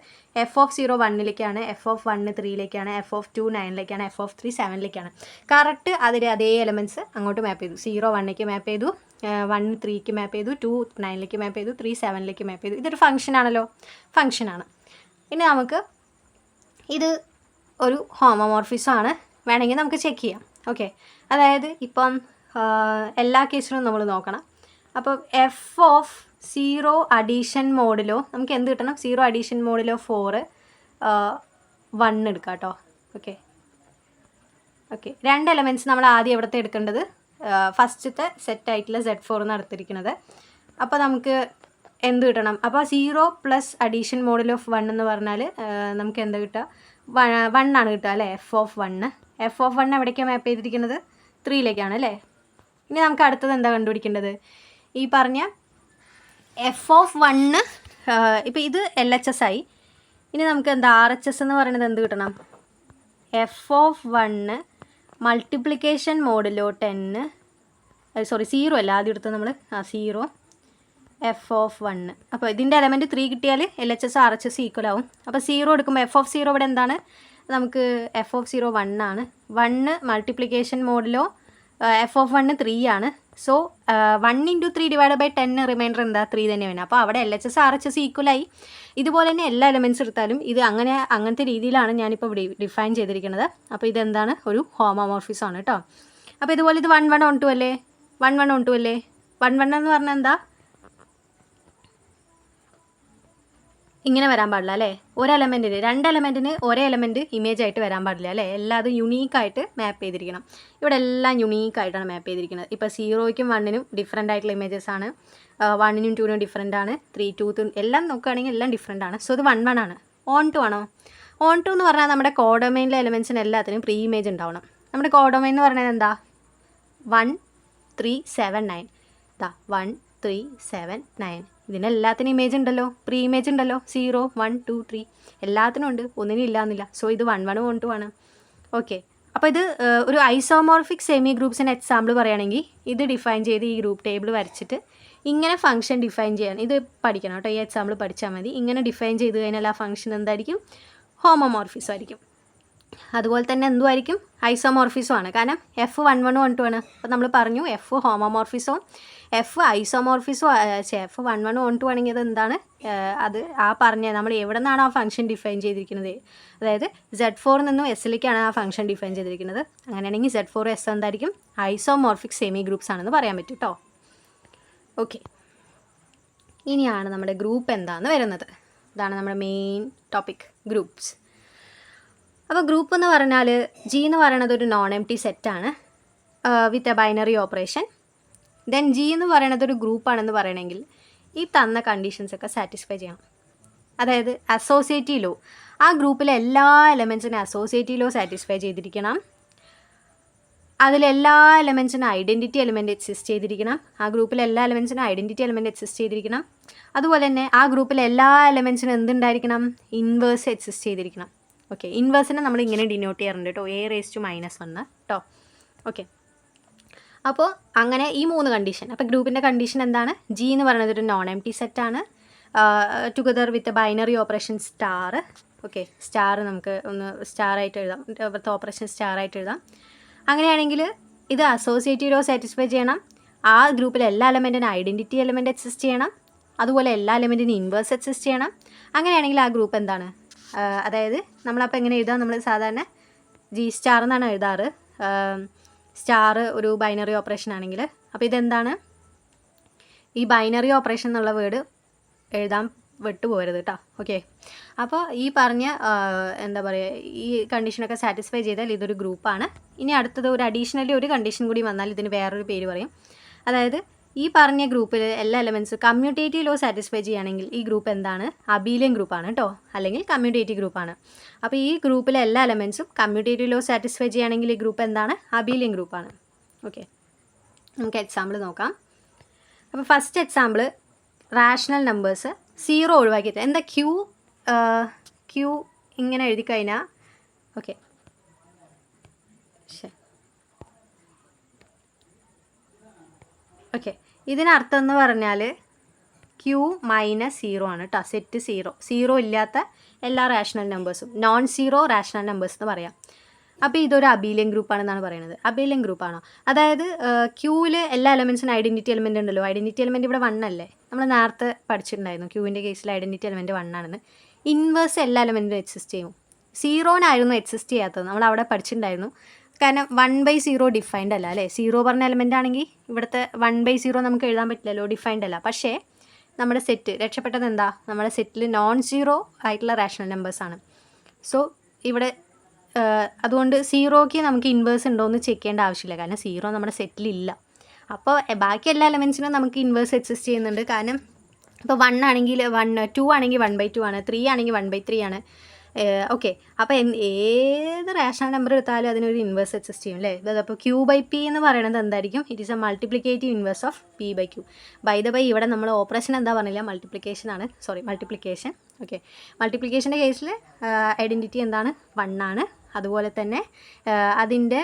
Speaker 1: f(0) 1-ലേക്കാണ്, f(1) 3-ലേക്കാണ്, f(2) 9-ലേക്കാണ്, f(3) 7-ലേക്കാണ്. Correct അതിൽ അതേ എലമെൻറ്റ്സ് അങ്ങോട്ട് മാപ്പ് ചെയ്തു. 0 1-ലേക്ക് മാപ്പ് ചെയ്തു, 1 3-ക്ക് മാപ്പ് ചെയ്തു, 2 9-ലേക്ക് മാപ്പ് ചെയ്തു, 3 7-ലേക്ക് മാപ്പ് ചെയ്തു. ഇതൊരു ഫംഗ്ഷൻ ആണല്ലോ, ഫംഗ്ഷനാണ്. ഇനി നമുക്ക് ഇത് ഒരു ഹോമോമോർഫിസം ആണ്, വേണമെങ്കിൽ നമുക്ക് ചെക്ക് ചെയ്യാം. ഓക്കെ, അതായത് ഇപ്പം എല്ലാ കേസിലും നമ്മൾ നോക്കണം. അപ്പോൾ f(0) അഡീഷൻ മോഡിലോ നമുക്ക് എന്ത് കിട്ടണം, 0 അഡീഷൻ മോഡിലോ 4 1 എടുക്കാം കേട്ടോ. ഓക്കെ, 2 എലമെൻറ്റ്സ് നമ്മൾ ആദ്യം എവിടുത്തെ എടുക്കേണ്ടത്, ഫസ്റ്റത്തെ സെറ്റായിട്ടുള്ള Z4 എന്ന് എടുത്തിരിക്കുന്നത്. അപ്പോൾ നമുക്ക് എന്ത് കിട്ടണം, അപ്പോൾ 0 + അഡീഷൻ മോഡിൽ ഓഫ് 1 എന്ന് പറഞ്ഞാൽ നമുക്ക് എന്ത് കിട്ടുക, 1 ആണ് കിട്ടുക അല്ലേ. f(1) എവിടേക്കാണ് മാപ്പ് ചെയ്തിരിക്കുന്നത്, 3-ലേക്കാണ് അല്ലേ. ഇനി നമുക്ക് അടുത്തത് എന്താ കണ്ടുപിടിക്കേണ്ടത്, ഈ പറഞ്ഞ f(1) ഇപ്പോൾ ഇത് LHS ആയി. ഇനി നമുക്ക് എന്താ RHS എന്ന് പറയുന്നത് എന്ത് കിട്ടണം, f(1) മൾട്ടിപ്ലിക്കേഷൻ മോഡിലോ 10, സോറി 0 അല്ല ആദ്യം എടുത്തത് നമ്മൾ, 0 f(1). അപ്പോൾ ഇതിൻ്റെ എലമെൻറ്റ് 3 കിട്ടിയാൽ LHS RHS ഈക്വൽ ആവും. അപ്പോൾ 0 എടുക്കുമ്പോൾ f(0) ഇവിടെ എന്താണ്, നമുക്ക് f(0) 1 ആണ്. 1 മൾട്ടിപ്ലിക്കേഷൻ മോഡിലോ f(1) 3 ആണ്. സോ 1 × 3 ഡിവൈഡ് ബൈ 10 റിമൈൻഡർ എന്താ 3 തന്നെ വേണം. അപ്പോൾ അവിടെ LHS RHS ഈക്വലായി. ഇതുപോലെ തന്നെ എല്ലാ എലമെൻറ്റ്സ് എടുത്താലും ഇത് അങ്ങനത്തെ രീതിയിലാണ് ഞാനിപ്പോൾ ഡിഫൈൻ ചെയ്തിരിക്കുന്നത്. അപ്പോൾ ഇതെന്താണ്, ഒരു ഹോമോമോർഫിസം ആണ് കേട്ടോ. അപ്പോൾ ഇതുപോലെ ഇത് 1 1 1 2 അല്ലേ, 1 1 1 2 അല്ലേ. 1 1 എന്ന് പറഞ്ഞാൽ എന്താ, ഇങ്ങനെ വരാൻ പാടില്ല അല്ലേ. ഒരു എലമെൻറ്റിന് 2 എലമെൻറ്റിന് ഒരേ എലമെൻറ്റ് ഇമേജ് ആയിട്ട് വരാൻ പാടില്ല അല്ലേ. എല്ലാതും യുണീക്കായിട്ട് മാപ്പ് ചെയ്തിരിക്കണം. ഇവിടെ എല്ലാം യുണീക്കായിട്ടാണ് മാപ്പ് ചെയ്തിരിക്കുന്നത്. ഇപ്പോൾ 0-ക്കും 1-നും ഡിഫറെൻ്റ് ആയിട്ടുള്ള ഇമേജസ് ആണ്, 1-നും 2-നും ഡിഫറെൻ്റ് ആണ്, 3 2 എല്ലാം നോക്കുകയാണെങ്കിൽ എല്ലാം ഡിഫറെൻ്റ് ആണ്. സോ ഇത് 1 1 ആണ്. ഓൺ ടു ആണോ, ഓൺ ടു എന്ന് പറഞ്ഞാൽ നമ്മുടെ കോഡൊമൈനിലെ എലമെൻറ്റ്സിന് എല്ലാത്തിനും പ്രീ ഇമേജ് ഉണ്ടാവണം. നമ്മുടെ കോഡൊമൈൻ എന്ന് പറയുന്നത് എന്താ, 1 3 7 9. 1 3 7 9 ഇതിനെല്ലാത്തിനും ഇമേജ് ഉണ്ടല്ലോ, പ്രീ ഇമേജ് ഉണ്ടല്ലോ. 0 1 2 3 എല്ലാത്തിനും ഉണ്ട്, ഒന്നിനും ഇല്ലാന്നില്ല. സോ ഇത് 1 1 1 2 ആണ്. ഓക്കെ, അപ്പോൾ ഇത് ഒരു ഐസോമോർഫിക് സെമി ഗ്രൂപ്പ്സിന് എക്സാമ്പിൾ പറയുകയാണെങ്കിൽ ഇത് ഡിഫൈൻ ചെയ്ത് ഈ ഗ്രൂപ്പ് ടേബിൾ വരച്ചിട്ട് ഇങ്ങനെ ഫംഗ്ഷൻ ഡിഫൈൻ ചെയ്യാൻ, ഇത് പഠിക്കണം കേട്ടോ, ഈ എക്സാമ്പിൾ പഠിച്ചാൽ മതി. ഇങ്ങനെ ഡിഫൈൻ ചെയ്ത് കഴിഞ്ഞാൽ ആ ഫംഗ്ഷൻ എന്തായിരിക്കും, ഹോമോമോർഫിസം ആയിരിക്കും. അതുപോലെ തന്നെ എന്തുമായിരിക്കും, ഐസോമോർഫിസം ആണ്. കാരണം f(1 1 1 2) ആണ്. അപ്പോൾ നമ്മൾ പറഞ്ഞു f ഹോമോമോർഫിസവും f ഐസോമോർഫിസവും, f(1 1 1 2) ആണെങ്കിൽ അത് എന്താണ്, അത് ആ പറഞ്ഞ നമ്മൾ എവിടെ നിന്നാണ് ആ ഫംഗ്ഷൻ ഡിഫൈൻ ചെയ്തിരിക്കുന്നത്, അതായത് Z4 നിന്നും S-ലേക്കാണ് ആ ഫംഗ്ഷൻ ഡിഫൈൻ ചെയ്തിരിക്കുന്നത്. അങ്ങനെയാണെങ്കിൽ Z4 S എന്തായിരിക്കും, ഐസോമോർഫിക് സെമി ഗ്രൂപ്പ്സ് ആണെന്ന് പറയാൻ പറ്റും കേട്ടോ. ഓക്കെ, ഇനിയാണ് നമ്മുടെ ഗ്രൂപ്പ് എന്താണെന്ന് വരുന്നത്. ഇതാണ് നമ്മുടെ മെയിൻ ടോപ്പിക്, ഗ്രൂപ്പ്സ്. അപ്പോൾ ഗ്രൂപ്പ് എന്ന് പറഞ്ഞാൽ G എന്ന് പറയുന്നത് ഒരു നോൺ എംപ്റ്റി സെറ്റാണ് with a binary operation. Then G എന്ന് പറയുന്നത് ഒരു ഗ്രൂപ്പാണെന്ന് പറയണമെങ്കിൽ ഈ തന്ന കണ്ടീഷൻസൊക്കെ സാറ്റിസ്ഫൈ ചെയ്യണം. അതായത് അസോസിയേറ്റീവ് ലോ, ആ ഗ്രൂപ്പിലെ എല്ലാ എലമെൻറ്റ്സിനും അസോസിയേറ്റീവ് ലോ സാറ്റിസ്ഫൈ ചെയ്തിരിക്കണം. അതിലെല്ലാ എലമെൻറ്റ്സിനും ഐഡൻറ്റിറ്റി എലമെൻറ്റ് എക്സിസ്റ്റ് ചെയ്തിരിക്കണം. ആ ഗ്രൂപ്പിലെ എല്ലാ എലമെൻറ്റ്സിനും ഐഡൻറ്റിറ്റി എലമെൻറ്റ് എക്സിസ്റ്റ് ചെയ്തിരിക്കണം. അതുപോലെ തന്നെ ആ ഗ്രൂപ്പിലെ എല്ലാ എലമെൻറ്റ്സിനും എന്തുണ്ടായിരിക്കണം, ഇൻവേഴ്സ് എക്സിസ്റ്റ് ചെയ്തിരിക്കണം. ഓക്കെ, ഇൻവേഴ്സിനെ നമ്മൾ ഇങ്ങനെ ഡിനോട്ട് ചെയ്യാറുണ്ട് കേട്ടോ, a⁻⁻1 കേട്ടോ. ഓക്കെ, അപ്പോൾ അങ്ങനെ ഈ 3 കണ്ടീഷൻ. അപ്പോൾ ഗ്രൂപ്പിൻ്റെ കണ്ടീഷൻ എന്താണ്, G എന്ന് പറയുന്നത് ഒരു നോൺ എംപ്റ്റി സെറ്റാണ് together with binary operation star. Okay, star നമുക്ക് ഒന്ന് സ്റ്റാറായിട്ട് എഴുതാം, ഇവിടുത്തെ ഓപ്പറേഷൻ സ്റ്റാറായിട്ട് എഴുതാം. അങ്ങനെയാണെങ്കിൽ ഇത് അസോസിയേറ്റീവ് ലോ സാറ്റിസ്ഫൈ ചെയ്യണം. ആ ഗ്രൂപ്പിലെ എല്ലാ എലമെൻറ്റിനും ഐഡൻറ്റിറ്റി എലമെൻറ്റ് എക്സിസ്റ്റ് ചെയ്യണം. അതുപോലെ എല്ലാ എലമെൻറ്റിനും ഇൻവേഴ്സ് എക്സിസ്റ്റ് ചെയ്യണം. അങ്ങനെയാണെങ്കിൽ ആ ഗ്രൂപ്പ് എന്താണ്? അതായത് നമ്മളപ്പോൾ എങ്ങനെ എഴുതാം? നമ്മൾ സാധാരണ ജി സ്റ്റാർ എന്നാണ് എഴുതാറ്. സ്റ്റാർ ഒരു ബൈനറി ഓപ്പറേഷൻ ആണെങ്കിൽ. അപ്പോൾ ഇതെന്താണ്? ഈ ബൈനറി ഓപ്പറേഷൻ എന്നുള്ള വേർഡ് എഴുതാൻ വിട്ടുപോകരുത് കേട്ടോ. ഓക്കെ, അപ്പോൾ ഈ പറഞ്ഞ എന്താ പറയുക, ഈ കണ്ടീഷനൊക്കെ സാറ്റിസ്ഫൈ ചെയ്താൽ ഇതൊരു ഗ്രൂപ്പാണ്. ഇനി അടുത്തത് ഒരു അഡീഷണലി ഒരു കണ്ടീഷൻ കൂടി വന്നാൽ ഇതിന് വേറൊരു പേര് പറയും. അതായത് ഈ പറഞ്ഞ ഗ്രൂപ്പിൽ എല്ലാ എലമെൻറ്റ്സും കമ്മ്യൂട്ടേറ്റീവ് ലോ സാറ്റിസ്ഫൈ ചെയ്യുകയാണെങ്കിൽ ഈ ഗ്രൂപ്പ് എന്താണ്? അബീലിയൻ ഗ്രൂപ്പാണ് കേട്ടോ, അല്ലെങ്കിൽ കമ്മ്യൂട്ടേറ്റീവ് ഗ്രൂപ്പാണ്. അപ്പോൾ ഈ ഗ്രൂപ്പിലെ എല്ലാ എലമെൻറ്റ്സും കമ്മ്യൂട്ടേറ്റീവ് ലോ സാറ്റിസ്ഫൈ ചെയ്യുകയാണെങ്കിൽ ഈ ഗ്രൂപ്പ് എന്താണ്? അബീലിയൻ ഗ്രൂപ്പാണ്. ഓക്കെ, നമുക്ക് എക്സാമ്പിൾ നോക്കാം. അപ്പോൾ ഫസ്റ്റ് എക്സാമ്പിൾ റാഷണൽ നമ്പേഴ്സ് 0 ഒഴിവാക്കിയിട്ട് എന്താ ക്യൂ ഇങ്ങനെ എഴുതി കഴിഞ്ഞാൽ ഓക്കെ ഓക്കെ ഇതിനർത്ഥം എന്ന് പറഞ്ഞാൽ ക്യൂ -0 ആണ് കേട്ടോ. സെറ്റ് 0 ഇല്ലാത്ത എല്ലാ റാഷണൽ നമ്പേഴ്സും നോൺ സീറോ റാഷണൽ നമ്പേഴ്സ് എന്ന് പറയാം. അപ്പോൾ ഇതൊരു അബീലിയൻ ഗ്രൂപ്പാണെന്നാണ് പറയുന്നത്. അബീലിയൻ ഗ്രൂപ്പാണോ? അതായത് ക്യൂവിൽ എല്ലാ എലമെൻറ്റ്സിനും ഐഡൻറ്റിറ്റി എലമെൻ്റ് ഉണ്ടല്ലോ. ഐഡൻറ്റിറ്റി എലമെൻറ്റ് ഇവിടെ 1 അല്ലേ? നമ്മൾ നേരത്തെ പഠിച്ചിട്ടുണ്ടായിരുന്നു ക്യൂവിൻ്റെ കേസിൽ ഐഡൻറ്റിറ്റി എലമെൻറ്റ് 1 ആണെന്ന്. ഇൻവേഴ്സ് എല്ലാ എലമെൻറ്റും എക്സിസ്റ്റ് ചെയ്യും. 0 എക്സിസ്റ്റ് ചെയ്യാത്തത് നമ്മൾ അവിടെ പഠിച്ചിട്ടുണ്ടായിരുന്നു. കാരണം 1/0 ഡിഫൈൻഡ് അല്ല അല്ലേ? 0 പറഞ്ഞ എലമെൻ്റ് ആണെങ്കിൽ ഇവിടുത്തെ 1/0 നമുക്ക് എഴുതാൻ പറ്റില്ലല്ലോ, ഡിഫൈൻഡ് അല്ല. പക്ഷേ നമ്മുടെ സെറ്റ് രക്ഷപ്പെട്ടത് എന്താ? നമ്മുടെ സെറ്റിൽ നോൺ സീറോ ആയിട്ടുള്ള റാഷണൽ നമ്പേഴ്സാണ്. സോ ഇവിടെ അതുകൊണ്ട് 0ക്ക് നമുക്ക് ഇൻവേഴ്സ് ഉണ്ടോ എന്ന് ചെക്ക് ചെയ്യേണ്ട ആവശ്യമില്ല, കാരണം 0 നമ്മുടെ സെറ്റിലില്ല. അപ്പോൾ ബാക്കി എല്ലാ എലമെൻറ്റ്സിനും നമുക്ക് ഇൻവേഴ്സ് എക്സിസ്റ്റ് ചെയ്യുന്നുണ്ട്. കാരണം ഇപ്പോൾ 1 ആണെങ്കിൽ 2 ആണെങ്കിൽ 1/2 ആണ്, 3 ആണെങ്കിൽ 1/3 ആണ്. ഓക്കെ, അപ്പോൾ ഏത് റാഷണൽ നമ്പർ എടുത്താലും അതിനൊരു ഇൻവേഴ്സ് എക്സിസ്റ്റ് ചെയ്യും അല്ലേ? അപ്പോൾ Q/P എന്ന് പറയുന്നത് എന്തായിരിക്കും? It is a multiplicative inverse of P/Q. By the by ഇവിടെ നമ്മൾ ഓപ്പറേഷൻ എന്താ പറഞ്ഞില്ല, മൾട്ടിപ്ലിക്കേഷൻ. ഓക്കെ, മൾട്ടിപ്ലിക്കേഷൻ്റെ കേസിൽ ഐഡൻറ്റിറ്റി എന്താണ്? 1 ആണ്. അതുപോലെ തന്നെ അതിൻ്റെ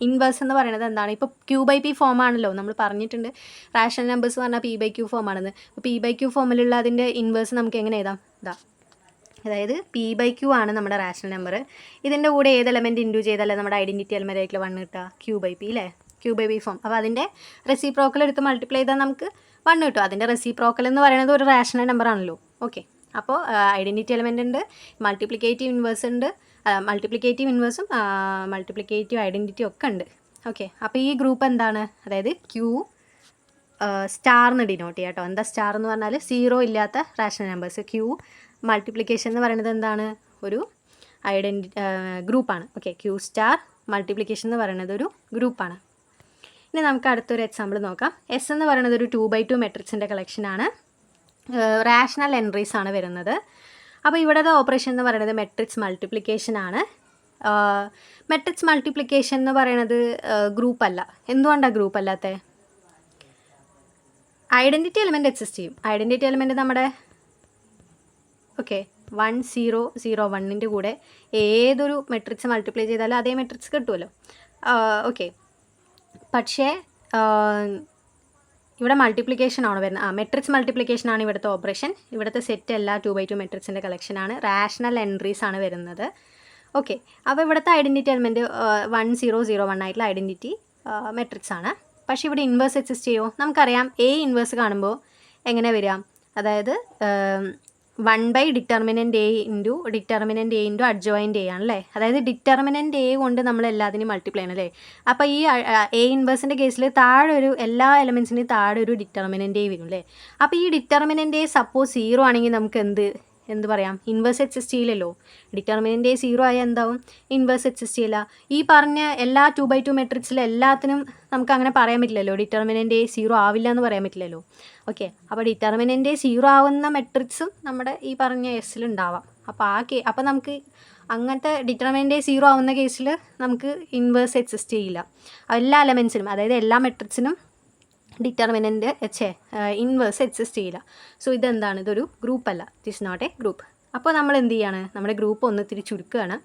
Speaker 1: ഇൻവേഴ്സ് എന്ന് പറയുന്നത് എന്താണ്? ഇപ്പോൾ Q/P ഫോം ആണല്ലോ, നമ്മൾ പറഞ്ഞിട്ടുണ്ട് റാഷണൽ നമ്പേഴ്സ് പറഞ്ഞാൽ P/Q ഫോം ആണെന്ന്. അപ്പോൾ P/Q ഫോമിലുള്ള അതിൻ്റെ ഇൻവേഴ്സ് നമുക്ക് എങ്ങനെ എഴുതാം? അതായത് P/Q ആണ് നമ്മുടെ റാഷണൽ നമ്പർ. ഇതിൻ്റെ കൂടെ ഏത് എലമെൻറ്റ് ഇൻഡ്യൂ ചെയ്താലേ നമ്മുടെ ഐഡൻറ്റിറ്റി എലമെൻ്റ് ആയിട്ടുള്ള 1 കിട്ടുക? Q/P അല്ലേ? Q/P form. അപ്പോൾ അതിൻ്റെ റെസിപ്രോക്കൽ എടുത്ത് മൾട്ടിപ്ലൈ ചെയ്താൽ നമുക്ക് 1 കിട്ടും. അതിൻ്റെ റെസിപ്രോക്കൽ എന്ന് പറയുന്നത് ഒരു റാഷണൽ നമ്പർ ആണല്ലോ. ഓക്കെ, അപ്പോൾ ഐഡൻറ്റിറ്റി എലമെൻ്റ് ഉണ്ട്, മൾട്ടിപ്ലിക്കേറ്റീവ് ഇൻവേഴ്സ് ഉണ്ട്, മൾട്ടിപ്ലിക്കേറ്റീവ് ഇൻവേഴ്സും മൾട്ടിപ്ലിക്കേറ്റീവ് ഐഡൻറ്റിറ്റി ഒക്കെ ഉണ്ട്. ഓക്കെ, അപ്പോൾ ഈ ഗ്രൂപ്പ് എന്താണ്? അതായത് Q സ്റ്റാർന്ന് ഡിനോട്ട് ചെയ്യാം കേട്ടോ. എന്താ സ്റ്റാർ എന്ന് പറഞ്ഞാൽ 0 ഇല്ലാത്ത റാഷണൽ നമ്പേഴ്സ്. Q മൾട്ടിപ്ലിക്കേഷൻ എന്ന് പറയുന്നത് എന്താണ്? ഒരു ഗ്രൂപ്പാണ്. ഓക്കെ, Q സ്റ്റാർ മൾട്ടിപ്ലിക്കേഷൻ എന്ന് പറയുന്നത് ഒരു ഗ്രൂപ്പാണ്. ഇനി നമുക്ക് അടുത്തൊരു എക്സാമ്പിൾ നോക്കാം. S എന്ന് പറയുന്നത് ഒരു 2/2 മെട്രിക്സിൻ്റെ കളക്ഷനാണ്. റാഷണൽ എൻട്രീസ് ആണ് വരുന്നത്. അപ്പോൾ ഇവിടുത്തെ ഓപ്പറേഷൻ എന്ന് പറയുന്നത് മെട്രിക്സ് മൾട്ടിപ്ലിക്കേഷൻ ആണ്. മെട്രിക്സ് മൾട്ടിപ്ലിക്കേഷൻ എന്ന് പറയുന്നത് ഗ്രൂപ്പല്ല. എന്തുകൊണ്ടാണ് ഗ്രൂപ്പ് അല്ലാത്തത്? ഐഡൻറ്റിറ്റി എലമെൻറ്റ് എക്സിസ്റ്റ് ചെയ്യും. ഐഡൻറ്റിറ്റി എലമെൻറ്റ് നമ്മുടെ 1 0 0 1ൻ്റെ കൂടെ ഏതൊരു മെട്രിക്സ് മൾട്ടിപ്ലൈ ചെയ്താലും അതേ മെട്രിക്സ് കിട്ടുമല്ലോ. ഓക്കെ, പക്ഷേ ഇവിടെ മൾട്ടിപ്ലിക്കേഷൻ ആണ് വരുന്നത്. മെട്രിക്സ് മൾട്ടിപ്ലിക്കേഷൻ ആണ് ഇവിടുത്തെ ഓപ്പറേഷൻ. ഇവിടുത്തെ സെറ്റ് എല്ലാ 2/2 മെട്രിക്സിൻ്റെ കളക്ഷനാണ്. റാഷണൽ എൻട്രീസ് ആണ് വരുന്നത്. ഓക്കെ, അപ്പോൾ ഇവിടുത്തെ ഐഡൻറ്റിറ്റി എലമെൻറ്റ് 1 0 0 1 ആയിട്ടുള്ള ഐഡൻറ്റിറ്റി മെട്രിക്സ് ആണ്. പക്ഷേ ഇവിടെ ഇൻവേഴ്സ് എക്സിസ്റ്റ് ചെയ്യുമോ? നമുക്കറിയാം A ഇൻവേഴ്സ് കാണുമ്പോൾ എങ്ങനെ വരിക? അതായത് 1/(A) ഇൻറ്റു അഡ്ജോയിൻ്റ് A ആണല്ലേ. അതായത് ഡിറ്റർമിനൻ്റ് A കൊണ്ട് നമ്മൾ എല്ലാത്തിനും മൾട്ടിപ്ലൈ ആണ് അല്ലേ. അപ്പോൾ ഈ A ഇൻവേഴ്സിൻ്റെ കേസിൽ എല്ലാ എലമെൻറ്റ്സിൻ്റെയും താഴെ ഒരു ഡിറ്റർമിനൻ്റ് A വരും അല്ലേ. അപ്പോൾ ഈ ഡിറ്റർമിനൻ്റ് A സപ്പോസ് 0 ആണെങ്കിൽ നമുക്ക് എന്ത് പറയാം? ഇൻവേഴ്സ് എക്സിസ്റ്റ് ചെയ്യില്ലല്ലോ. ഡിറ്റർമിനൻ്റ് A 0 ആയാൽ എന്താവും? ഇൻവേഴ്സ് എക്സിസ്റ്റ് ചെയ്യില്ല. ഈ പറഞ്ഞ എല്ലാ 2/2 മെട്രിക്സിൽ എല്ലാത്തിനും നമുക്ക് അങ്ങനെ പറയാൻ പറ്റില്ലല്ലോ. ഡിറ്റർമിനൻ്റ് A 0 ആവില്ല എന്ന് പറയാൻ പറ്റില്ലല്ലോ. ഓക്കെ, അപ്പോൾ ഡിറ്റർമിനൻ്റ് A 0 ആവുന്ന മെട്രിക്സും നമ്മുടെ ഈ പറഞ്ഞ എസ്സിൽ ഉണ്ടാവാം. അപ്പോൾ നമുക്ക് അങ്ങനത്തെ ഡിറ്റർമിനൻ്റ് A 0 ആവുന്ന കേസിൽ നമുക്ക് ഇൻവേഴ്സ് എക്സിസ്റ്റ് ചെയ്യില്ല. എല്ലാ എലമെൻറ്റ്സിനും, അതായത് എല്ലാ മെട്രിക്സിനും ഡിറ്റർമിനൻ്റ് ഇൻവേഴ്സ് എക്സിസ്റ്റ് ചെയ്യില്ല. സോ ഇതെന്താണ്? ഇതൊരു ഗ്രൂപ്പല്ല. It is not a group. അപ്പോൾ നമ്മൾ എന്ത് ചെയ്യാണ്? നമ്മുടെ ഗ്രൂപ്പ് ഒന്ന് ചുരുക്കുകയാണ്.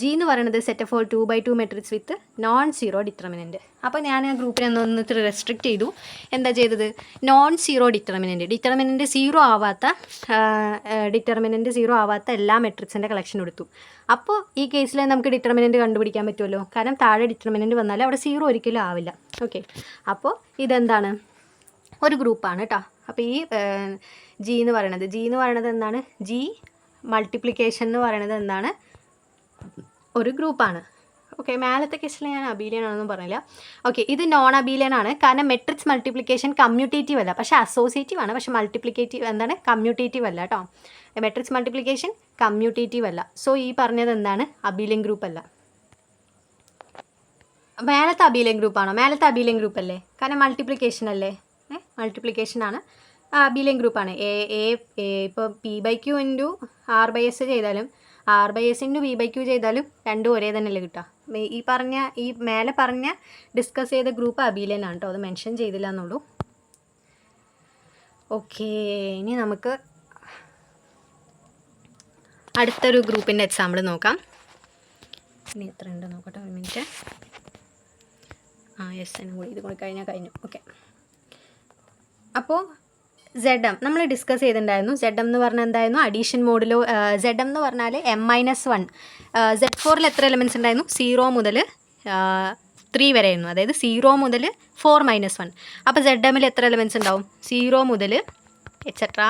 Speaker 1: G എന്ന് പറയുന്നത് set of all 2/2 matrix with non zero determinant. അപ്പോൾ ഞാൻ ആ ഗ്രൂപ്പിനെ ഒന്ന് റെസ്ട്രിക്റ്റ് ചെയ്തു. എന്താ ചെയ്തത്? നോൺ സീറോ ഡിറ്റർമിനൻറ്റ് 0 ആവാത്ത എല്ലാ മെട്രിക്സിൻ്റെ കളക്ഷൻ എടുത്തു. അപ്പോൾ ഈ കേസിൽ നമുക്ക് ഡിറ്റർമിനൻറ്റ് കണ്ടുപിടിക്കാൻ പറ്റുമല്ലോ. കാരണം താഴെ ഡിറ്റർമിനൻറ്റ് വന്നാൽ അവിടെ 0 ഒരിക്കലും ആവില്ല. ഓക്കെ, അപ്പോൾ ഇതെന്താണ്? ഒരു ഗ്രൂപ്പാണ് കേട്ടോ. അപ്പോൾ ഈ ജി എന്ന് പറയുന്നത് എന്താണ്? ജി മൾട്ടിപ്ലിക്കേഷൻ എന്ന് പറയുന്നത് എന്താണ്? ഒരു ഗ്രൂപ്പാണ്. ഓക്കെ, മേലത്തെ കേസിൽ ഞാൻ അബീലിയൻ ആണെന്നും പറഞ്ഞില്ല. ഓക്കെ, ഇത് നോൺ അബീലിയൻ ആണ്, കാരണം മെട്രിക്സ് മൾട്ടിപ്ലിക്കേഷൻ കമ്മ്യൂട്ടേറ്റീവ് അല്ല, പക്ഷേ അസോസിയേറ്റീവ് ആണ്. പക്ഷേ മൾട്ടിപ്ലിക്കേറ്റീവ് എന്താണ്? കമ്മ്യൂട്ടേറ്റീവ് അല്ല കേട്ടോ. മെട്രിക്സ് മൾട്ടിപ്ലിക്കേഷൻ കമ്മ്യൂട്ടേറ്റീവ് അല്ല. സോ ഈ പറഞ്ഞത് എന്താണ്? അബീലിയൻ ഗ്രൂപ്പ് അല്ല. മേലത്തെ അബീലിയൻ ഗ്രൂപ്പാണോ? മേലത്തെ അബീലിയൻ ഗ്രൂപ്പ് അല്ലേ, കാരണം മൾട്ടിപ്ലിക്കേഷൻ അല്ലേ. മൾട്ടിപ്ലിക്കേഷനാണ്, അബീലിയൻ ഗ്രൂപ്പാണ്. ഇപ്പോൾ P/Q ഇൻറ്റു R/S ചെയ്താലും R/S ഇൻറ്റു V/Q ചെയ്താലും രണ്ടും ഒരേ തന്നെയല്ലേ കിട്ടുക. ഈ മേലെ പറഞ്ഞ ഡിസ്കസ് ചെയ്ത ഗ്രൂപ്പ് അബീലിയൻ ആണ് കേട്ടോ, അത് മെൻഷൻ ചെയ്തില്ല എന്നുള്ളൂ. ഓക്കെ, ഇനി നമുക്ക് അടുത്തൊരു ഗ്രൂപ്പിൻ്റെ എക്സാമ്പിൾ നോക്കാം. ഇനി എത്ര ഉണ്ട് നോക്കട്ടെ, ഒരു മിനിറ്റ്. എസ് കൂടി ഇത് കൂടി കഴിഞ്ഞു. ഓക്കെ, അപ്പോൾ ZM നമ്മൾ ഡിസ്കസ് ചെയ്തിട്ടുണ്ടായിരുന്നു. ZM എന്ന് പറഞ്ഞാൽ എന്തായിരുന്നു? അഡീഷൻ മോഡിലോ. ZM എന്ന് പറഞ്ഞാൽ M-1. Z4ൽ എത്ര എലമെൻറ്റ്സ് ഉണ്ടായിരുന്നു? 0 മുതൽ 3 വരെ ആയിരുന്നു, അതായത് 0 മുതൽ 4-1. അപ്പോൾ ZMൽ എത്ര എലമെൻറ്റ്സ് ഉണ്ടാവും? 0 മുതൽ എക്സെട്ര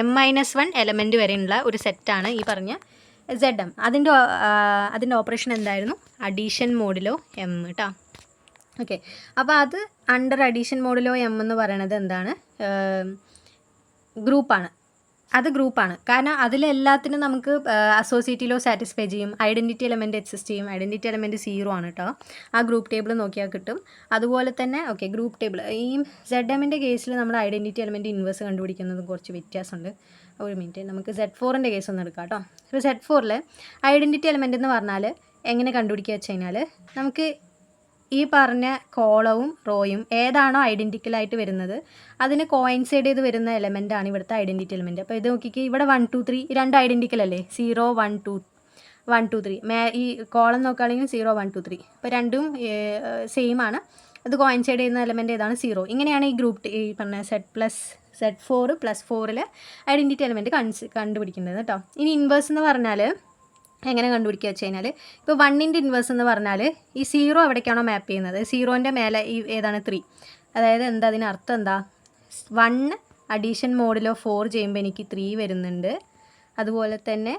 Speaker 1: M-1 എലമെൻറ്റ് വരെയുള്ള ഒരു സെറ്റാണ് ഈ പറഞ്ഞ ZM. അതിൻ്റെ ഓപ്പറേഷൻ എന്തായിരുന്നു? അഡീഷൻ മോഡിലോ M കേട്ടോ. ഓക്കെ, അപ്പോൾ അത് അണ്ടർ അഡീഷൻ മോഡിലോ M എന്ന് പറയുന്നത് എന്താണ്? ഗ്രൂപ്പാണ്. അത് ഗ്രൂപ്പാണ്, കാരണം അതിലെല്ലാത്തിനും നമുക്ക് അസോസിയേറ്റീവ് സാറ്റിസ്ഫൈ ചെയ്യും. ഐഡൻറ്റിറ്റി എലമെൻറ്റ് എക്സിസ്റ്റ് ചെയ്യും. ഐഡൻറ്റിറ്റി എലമെൻറ്റ് 0 ആണ് കേട്ടോ. ആ ഗ്രൂപ്പ് ടേബിൾ നോക്കിയാൽ കിട്ടും. അതുപോലെ തന്നെ ഓക്കെ, ഗ്രൂപ്പ് ടേബിൾ ഈ ZMൻ്റെ കേസിൽ നമ്മൾ ഐഡൻറ്റിറ്റി എലമെൻറ്റ് ഇൻവേഴ്സ് കണ്ടുപിടിക്കുന്നതും കുറച്ച് വ്യത്യാസമുണ്ട്. ഒരു മിനിറ്റ്, നമുക്ക് Z4ൻ്റെ കേസ് ഒന്ന് എടുക്കാം കേട്ടോ. ഇപ്പോൾ Z4ൽ ഐഡൻറ്റിറ്റി എലമെൻറ്റ് എന്ന് പറഞ്ഞാൽ എങ്ങനെ കണ്ടുപിടിക്കുക വെച്ച് കഴിഞ്ഞാൽ, നമുക്ക് ഈ പറഞ്ഞ കോളവും റോയും ഏതാണോ ഐഡൻറ്റിക്കലായിട്ട് വരുന്നത് അതിന് കോയിൻസൈഡ് ചെയ്ത് വരുന്ന എലമെൻറ്റാണ് ഇവിടുത്തെ ഐഡൻറ്റിറ്റി എലമെൻറ്റ്. അപ്പോൾ ഇത് നോക്കിക്ക്, ഇവിടെ 1 2 3 രണ്ട് ഐഡൻറ്റിക്കൽ അല്ലേ? 0 1 2 3. ഈ കോളം നോക്കുകയാണെങ്കിൽ 0 1 2 3. അപ്പോൾ രണ്ടും സെയിം ആണ്. അത് കോയിൻസൈഡ് ചെയ്യുന്ന എലമെൻറ്റ് ഏതാണ്? 0. ഇങ്ങനെയാണ് ഈ ഗ്രൂപ്പ് ഈ പറഞ്ഞ Z4 + 4ൽ ഐഡൻറ്റിറ്റി എലമെൻറ്റ് കണ്ടുപിടിക്കുന്നത് കേട്ടോ. ഇനി ഇൻവേഴ്സ് എന്ന് പറഞ്ഞാൽ എങ്ങനെ കണ്ടുപിടിക്കുക വെച്ച് കഴിഞ്ഞാൽ, ഇപ്പോൾ 1ൻ്റെ ഇൻവേഴ്സ് എന്ന് പറഞ്ഞാൽ ഈ 0 എവിടേക്കാണോ മാപ്പ് ചെയ്യുന്നത്, 0ൻ്റെ മേലെ ഈ ഏതാണ്? 3. അതായത് എന്താ അതിനർത്ഥം എന്താ? 1 അഡീഷൻ മോഡിലോ 4 ചെയ്യുമ്പോൾ എനിക്ക് 3 വരുന്നുണ്ട്. അതുപോലെ തന്നെ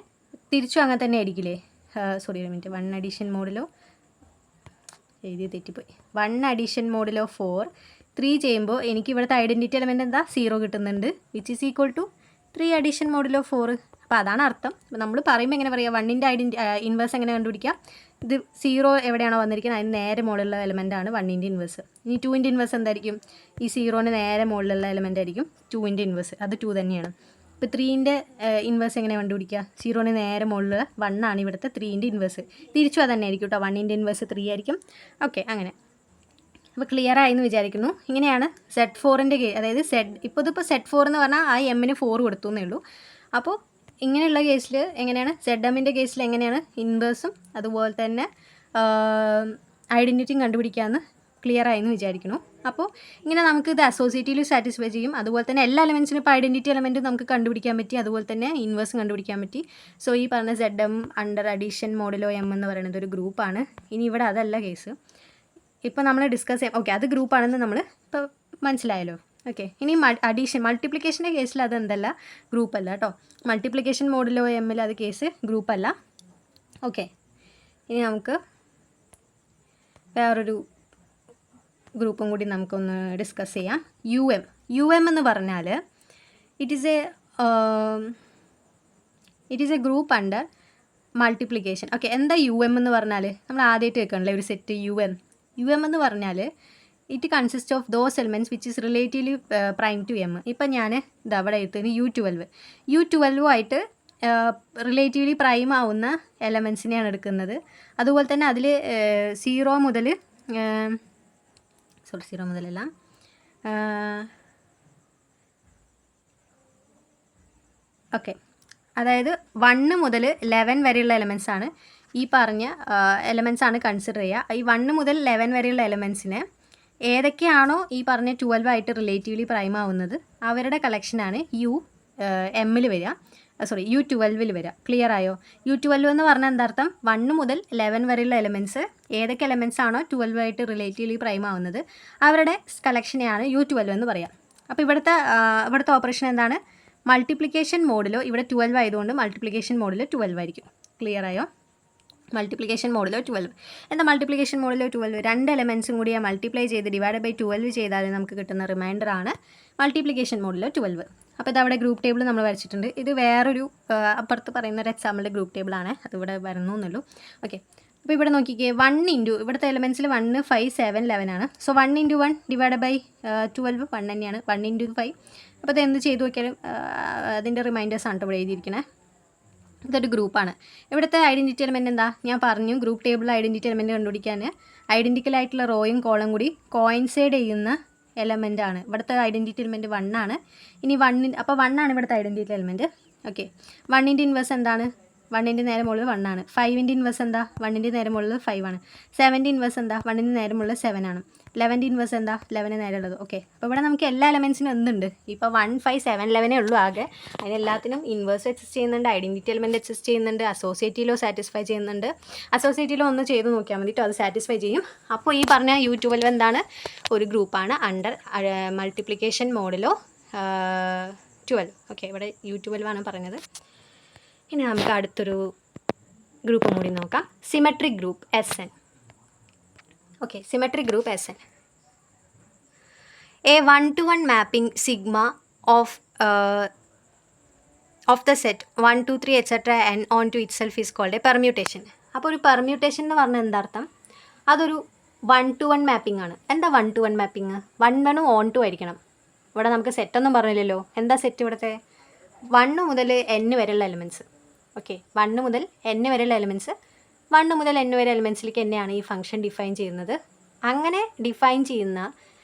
Speaker 1: തിരിച്ചും അങ്ങനെ തന്നെ ആയിരിക്കില്ലേ? സോറി ഒരു മിനിറ്റ്, 1 അഡീഷൻ മോഡിലോ എഴുതി തെറ്റിപ്പോയി. 1 അഡീഷൻ മോഡിലോ 4 3 ചെയ്യുമ്പോൾ എനിക്ക് ഇവിടുത്തെ ഐഡൻറ്റിറ്റി എലമെൻറ്റ് എന്താ? 0 കിട്ടുന്നുണ്ട്, which is equal to 3 addition modulo 4. അപ്പോൾ അതാണ് അർത്ഥം. നമ്മൾ പറയുമ്പോൾ എങ്ങനെ പറയുക? 1ൻ്റെ ഇൻവേഴ്സ് എങ്ങനെ കണ്ടുപിടിക്കുക? ഇത് 0 എവിടെയാണോ വന്നിരിക്കുന്നത് അതിന് നേരെ മുകളിലുള്ള എലമെൻറ്റാണ് 1ൻ്റെ ഇൻവേഴ്സ്. ഇനി 2ൻ്റെ ഇൻവേഴ്സ് എന്തായിരിക്കും? ഈ 0ന് നേരെ മുകളിലുള്ള എലമെൻ്റ് ആയിരിക്കും 2ൻ്റെ ഇൻവേഴ്സ്. അത് 2 തന്നെയാണ്. ഇപ്പോൾ 3ൻ്റെ ഇൻവേഴ്സ് എങ്ങനെ കണ്ടുപിടിക്കുക? 0ന് നേരെ മുകളിൽ 1 ആണ് ഇവിടുത്തെ 3ൻ്റെ ഇൻവേഴ്സ്. തിരിച്ചും അത് തന്നെ ആയിരിക്കും കേട്ടോ, 1ൻ്റെ ഇൻവേഴ്സ് 3 ആയിരിക്കും. ഓക്കെ, അങ്ങനെ. അപ്പോൾ ക്ലിയർ ആയി എന്ന് വിചാരിക്കുന്നു. ഇങ്ങനെയാണ് Z4ൻ്റെ അതായത് ഇതിപ്പോൾ Z4 എന്ന് പറഞ്ഞാൽ ആ M-ന് 4 കൊടുത്തു എന്നേ ഉള്ളൂ. അപ്പോൾ ഇങ്ങനെയുള്ള കേസിൽ എങ്ങനെയാണ്? ZMൻ്റെ കേസിൽ എങ്ങനെയാണ് ഇൻവേഴ്സും അതുപോലെ തന്നെ ഐഡൻറ്റിറ്റിയും കണ്ടുപിടിക്കാമെന്ന് ക്ലിയർ ആയെന്ന് വിചാരിക്കുന്നു. അപ്പോൾ ഇങ്ങനെ നമുക്ക് ഇത് അസോസിയേറ്റീവ് സാറ്റിസ്ഫൈ ചെയ്യും. അതുപോലെ തന്നെ എല്ലാ എലമെൻറ്റ്സിനും ഇപ്പോൾ ഐഡൻറ്റിറ്റി എലമെൻറ്റും നമുക്ക് കണ്ടുപിടിക്കാൻ പറ്റി, അതുപോലെ തന്നെ ഇൻവേഴ്സും കണ്ടുപിടിക്കാൻ പറ്റി. സോ ഈ പറഞ്ഞ ZM അണ്ടർ അഡീഷൻ മോഡിലോ M എന്ന് പറയുന്നത് ഒരു ഗ്രൂപ്പാണ്. ഇനി ഇവിടെ അതല്ല കേസ്, ഇപ്പോൾ നമ്മൾ ഡിസ്കസ് ചെയ്യാം. ഓക്കെ, അത് ഗ്രൂപ്പാണെന്ന് നമ്മൾ ഇപ്പോൾ മനസ്സിലായല്ലോ. ഓക്കെ, ഇനി അഡീഷൻ മൾട്ടിപ്ലിക്കേഷൻ്റെ കേസിൽ അതെന്തല്ല? ഗ്രൂപ്പല്ല കേട്ടോ. മൾട്ടിപ്ലിക്കേഷൻ മോഡിലോ M-ൽ അത് കേസ് ഗ്രൂപ്പല്ല. ഓക്കെ, ഇനി നമുക്ക് വേറൊരു ഗ്രൂപ്പും കൂടി നമുക്കൊന്ന് ഡിസ്കസ് ചെയ്യാം. UM എന്ന് പറഞ്ഞാൽ it is A group under multiplication. Okay, എന്താ UM എന്ന് പറഞ്ഞാൽ? നമ്മൾ ആദ്യമായിട്ട് കേൾക്കണല്ലേ ഒരു സെറ്റ് UM എന്ന് പറഞ്ഞാൽ it consist of those elements which is relatively prime to M. ഇപ്പം ഞാൻ ഇതവിടെ എടുത്തത് U12 റിലേറ്റീവ്ലി പ്രൈം ആവുന്ന എലമെൻസിനെയാണ് എടുക്കുന്നത്. അതുപോലെ തന്നെ അതിൽ 0 മുതലല്ല ഓക്കെ, അതായത് 1 മുതൽ 11 വരെയുള്ള എലമെൻറ്റ്സാണ് ഈ പറഞ്ഞ എലമെൻറ്റ്സാണ് കൺസിഡർ ചെയ്യുക. ഈ 1 മുതൽ 11 വരെയുള്ള എലമെൻറ്റ്സിനെ ഏതൊക്കെയാണോ ഈ പറഞ്ഞ 12 ആയിട്ട് റിലേറ്റീവ്ലി പ്രൈം ആവുന്നത് അവരുടെ കളക്ഷനാണ് M-ൽ വരിക, U12 വരിക. ക്ലിയർ ആയോ? U12 എന്ന് പറഞ്ഞാൽ എന്താർത്ഥം? 1 മുതൽ 11 വരെയുള്ള എലമെൻറ്റ്സ് ഏതൊക്കെ എലമെൻറ്റ്സ് ആണോ 12 ആയിട്ട് റിലേറ്റീവ്ലി പ്രൈം ആവുന്നത് അവരുടെ കളക്ഷനെയാണ് U12 എന്ന് പറയാം. അപ്പോൾ ഇവിടുത്തെ ഓപ്പറേഷൻ എന്താണ്? മൾട്ടിപ്ലിക്കേഷൻ മോഡിലോ ഇവിടെ 12 ആയതുകൊണ്ട് മൾട്ടിപ്ലിക്കേഷൻ മോഡിൽ 12 ആയിരിക്കും. ക്ലിയർ ആയോ? മൾട്ടിപ്ലിക്കേഷൻ മോഡിലോ 12. എന്താ മൾട്ടിപ്ലിക്കേഷൻ മോഡിലോ 12? രണ്ട് എലമെൻസും കൂടി മൾട്ടിപ്ലൈ ചെയ്ത് ഡിവൈഡ് ബൈ 12 ചെയ്താൽ നമുക്ക് കിട്ടുന്ന റിമൈൻഡറാണ് മൾട്ടിപ്ലിക്കേഷൻ മോഡിലോ 12. അപ്പോൾ ഇതവിടെ ഗ്രൂപ്പ് ടേബിൾ നമ്മൾ വരച്ചിട്ടുണ്ട്. ഇത് വേറൊരു അപ്പുറത്ത് പറയുന്ന ഒരു എക്സാമ്പിളിൻ്റെ ഗ്രൂപ്പ് ടേബിളാണ്. അതിവിടെ വരുന്നുള്ളൂ. ഓക്കെ, അപ്പോൾ ഇവിടെ നോക്കിക്കേ, 1 ഇൻറ്റു ഇവിടുത്തെ എലമെൻസിൽ 1, 5, 7, 11 ആണ്. സോ 1 × 1 ഡിവൈഡ് ബൈ 12 1 തന്നെയാണ്. 1 × 5. അപ്പോൾ ഇത് എന്ത് ചെയ്ത് നോക്കിയാലും അതിൻ്റെ റിമൈൻഡേഴ്സാണ് ഇവിടെ എഴുതിയിരിക്കണേ. ഇതൊരു ഗ്രൂപ്പാണ്. ഇവിടുത്തെ ഐഡൻറ്റിറ്റി എലമെൻറ്റ് എന്താ? ഞാൻ പറഞ്ഞു ഗ്രൂപ്പ് ടേബിളിൽ ഐഡൻറ്റിറ്റി എലമെൻറ്റ് കണ്ടുപിടിക്കാൻ ഐഡൻറ്റിക്കലായിട്ടുള്ള റോയും കോളം കൂടി കോയിൻസൈഡ് ചെയ്യുന്ന എലമെൻ്റ് ആണ്. ഇവിടുത്തെ ഐഡൻറ്റിറ്റി എലമെൻറ്റ് 1 ആണ്. ഇനി 1 അപ്പോൾ 1 ആണ് ഇവിടുത്തെ ഐഡൻറ്റിറ്റി എലമെൻറ്റ്. ഓക്കെ, 1ൻ്റെ ഇൻവേഴ്സ് എന്താണ്? 1ൻ്റെ നേരെ മുകളിൽ 1 ആണ്. 5ൻ്റെ ഇൻവേഴ്സ് എന്താ? 1ൻ്റെ നേരെ മുകളിൽ 5 ആണ്. 7ൻ്റെ ഇൻവേഴ്സ് എന്താ? 1ൻ്റെ നേരെ മുകളിൽ 7 ആണ്. 11ൻ്റെ ഇൻവേഴ്സ് എന്താ? 11 നേരെ ഉള്ളത്. ഓക്കെ, അപ്പോൾ ഇവിടെ നമുക്ക് എല്ലാ എലമെൻസിനും എന്തുണ്ട്? ഇപ്പോൾ 1, 5, 7, 11 ഉള്ളൂ ആകെ. അതിനെല്ലാത്തിനും ഇൻവേഴ്സ് എക്സിസ്റ്റ് ചെയ്യുന്നുണ്ട്, ഐഡൻറ്റിറ്റി എലമെൻറ്റ് എക്സിസ്റ്റ് ചെയ്യുന്നുണ്ട്, അസോസിയേറ്റീവിലോ സാറ്റിസ്ഫൈ ചെയ്യുന്നുണ്ട്. അസോസിയേറ്റീവിലോ ഒന്ന് ചെയ്ത് നോക്കിയാൽ മതി, അത് സാറ്റിസ്ഫൈ ചെയ്യും. അപ്പോൾ ഈ പറഞ്ഞ U12 എന്താണ്? ഒരു ഗ്രൂപ്പാണ് അണ്ടർ മൾട്ടിപ്ലിക്കേഷൻ മോഡിലോ 12. ഓക്കെ, ഇവിടെ U12 ആണ് പറഞ്ഞത്. ഇനി നമുക്ക് അടുത്തൊരു ഗ്രൂപ്പ് കൂടി നോക്കാം. Symmetric group SN. Okay, symmetric group SN. A 1-to-1 mapping sigma of the set 1, 2, 3 etc. n onto itself is called a permutation. അപ്പോൾ ഒരു പെർമ്യൂട്ടേഷൻ എന്ന് പറഞ്ഞാൽ എന്താ അർത്ഥം? അതൊരു 1-to-1 മാപ്പിംഗ് ആണ്. എന്താ 1-to-1 മാപ്പിംഗ്? 1 ഓൺ ടു ആയിരിക്കണം. ഇവിടെ നമുക്ക് സെറ്റൊന്നും പറഞ്ഞില്ലല്ലോ. എന്താ സെറ്റ്? ഇവിടുത്തെ 1 മുതൽ n വരെയുള്ള എലമെൻറ്റ്സ്. ഓക്കെ, 1 മുതൽ n വരെയുള്ള എലമെൻറ്റ്സ്, 1 മുതൽ n വരെ എലമെൻറ്റ്സിലേക്ക് തന്നെയാണ് ഈ ഫംഗ്ഷൻ ഡിഫൈൻ ചെയ്യുന്നത്. അങ്ങനെ ഡിഫൈൻ ചെയ്യുന്ന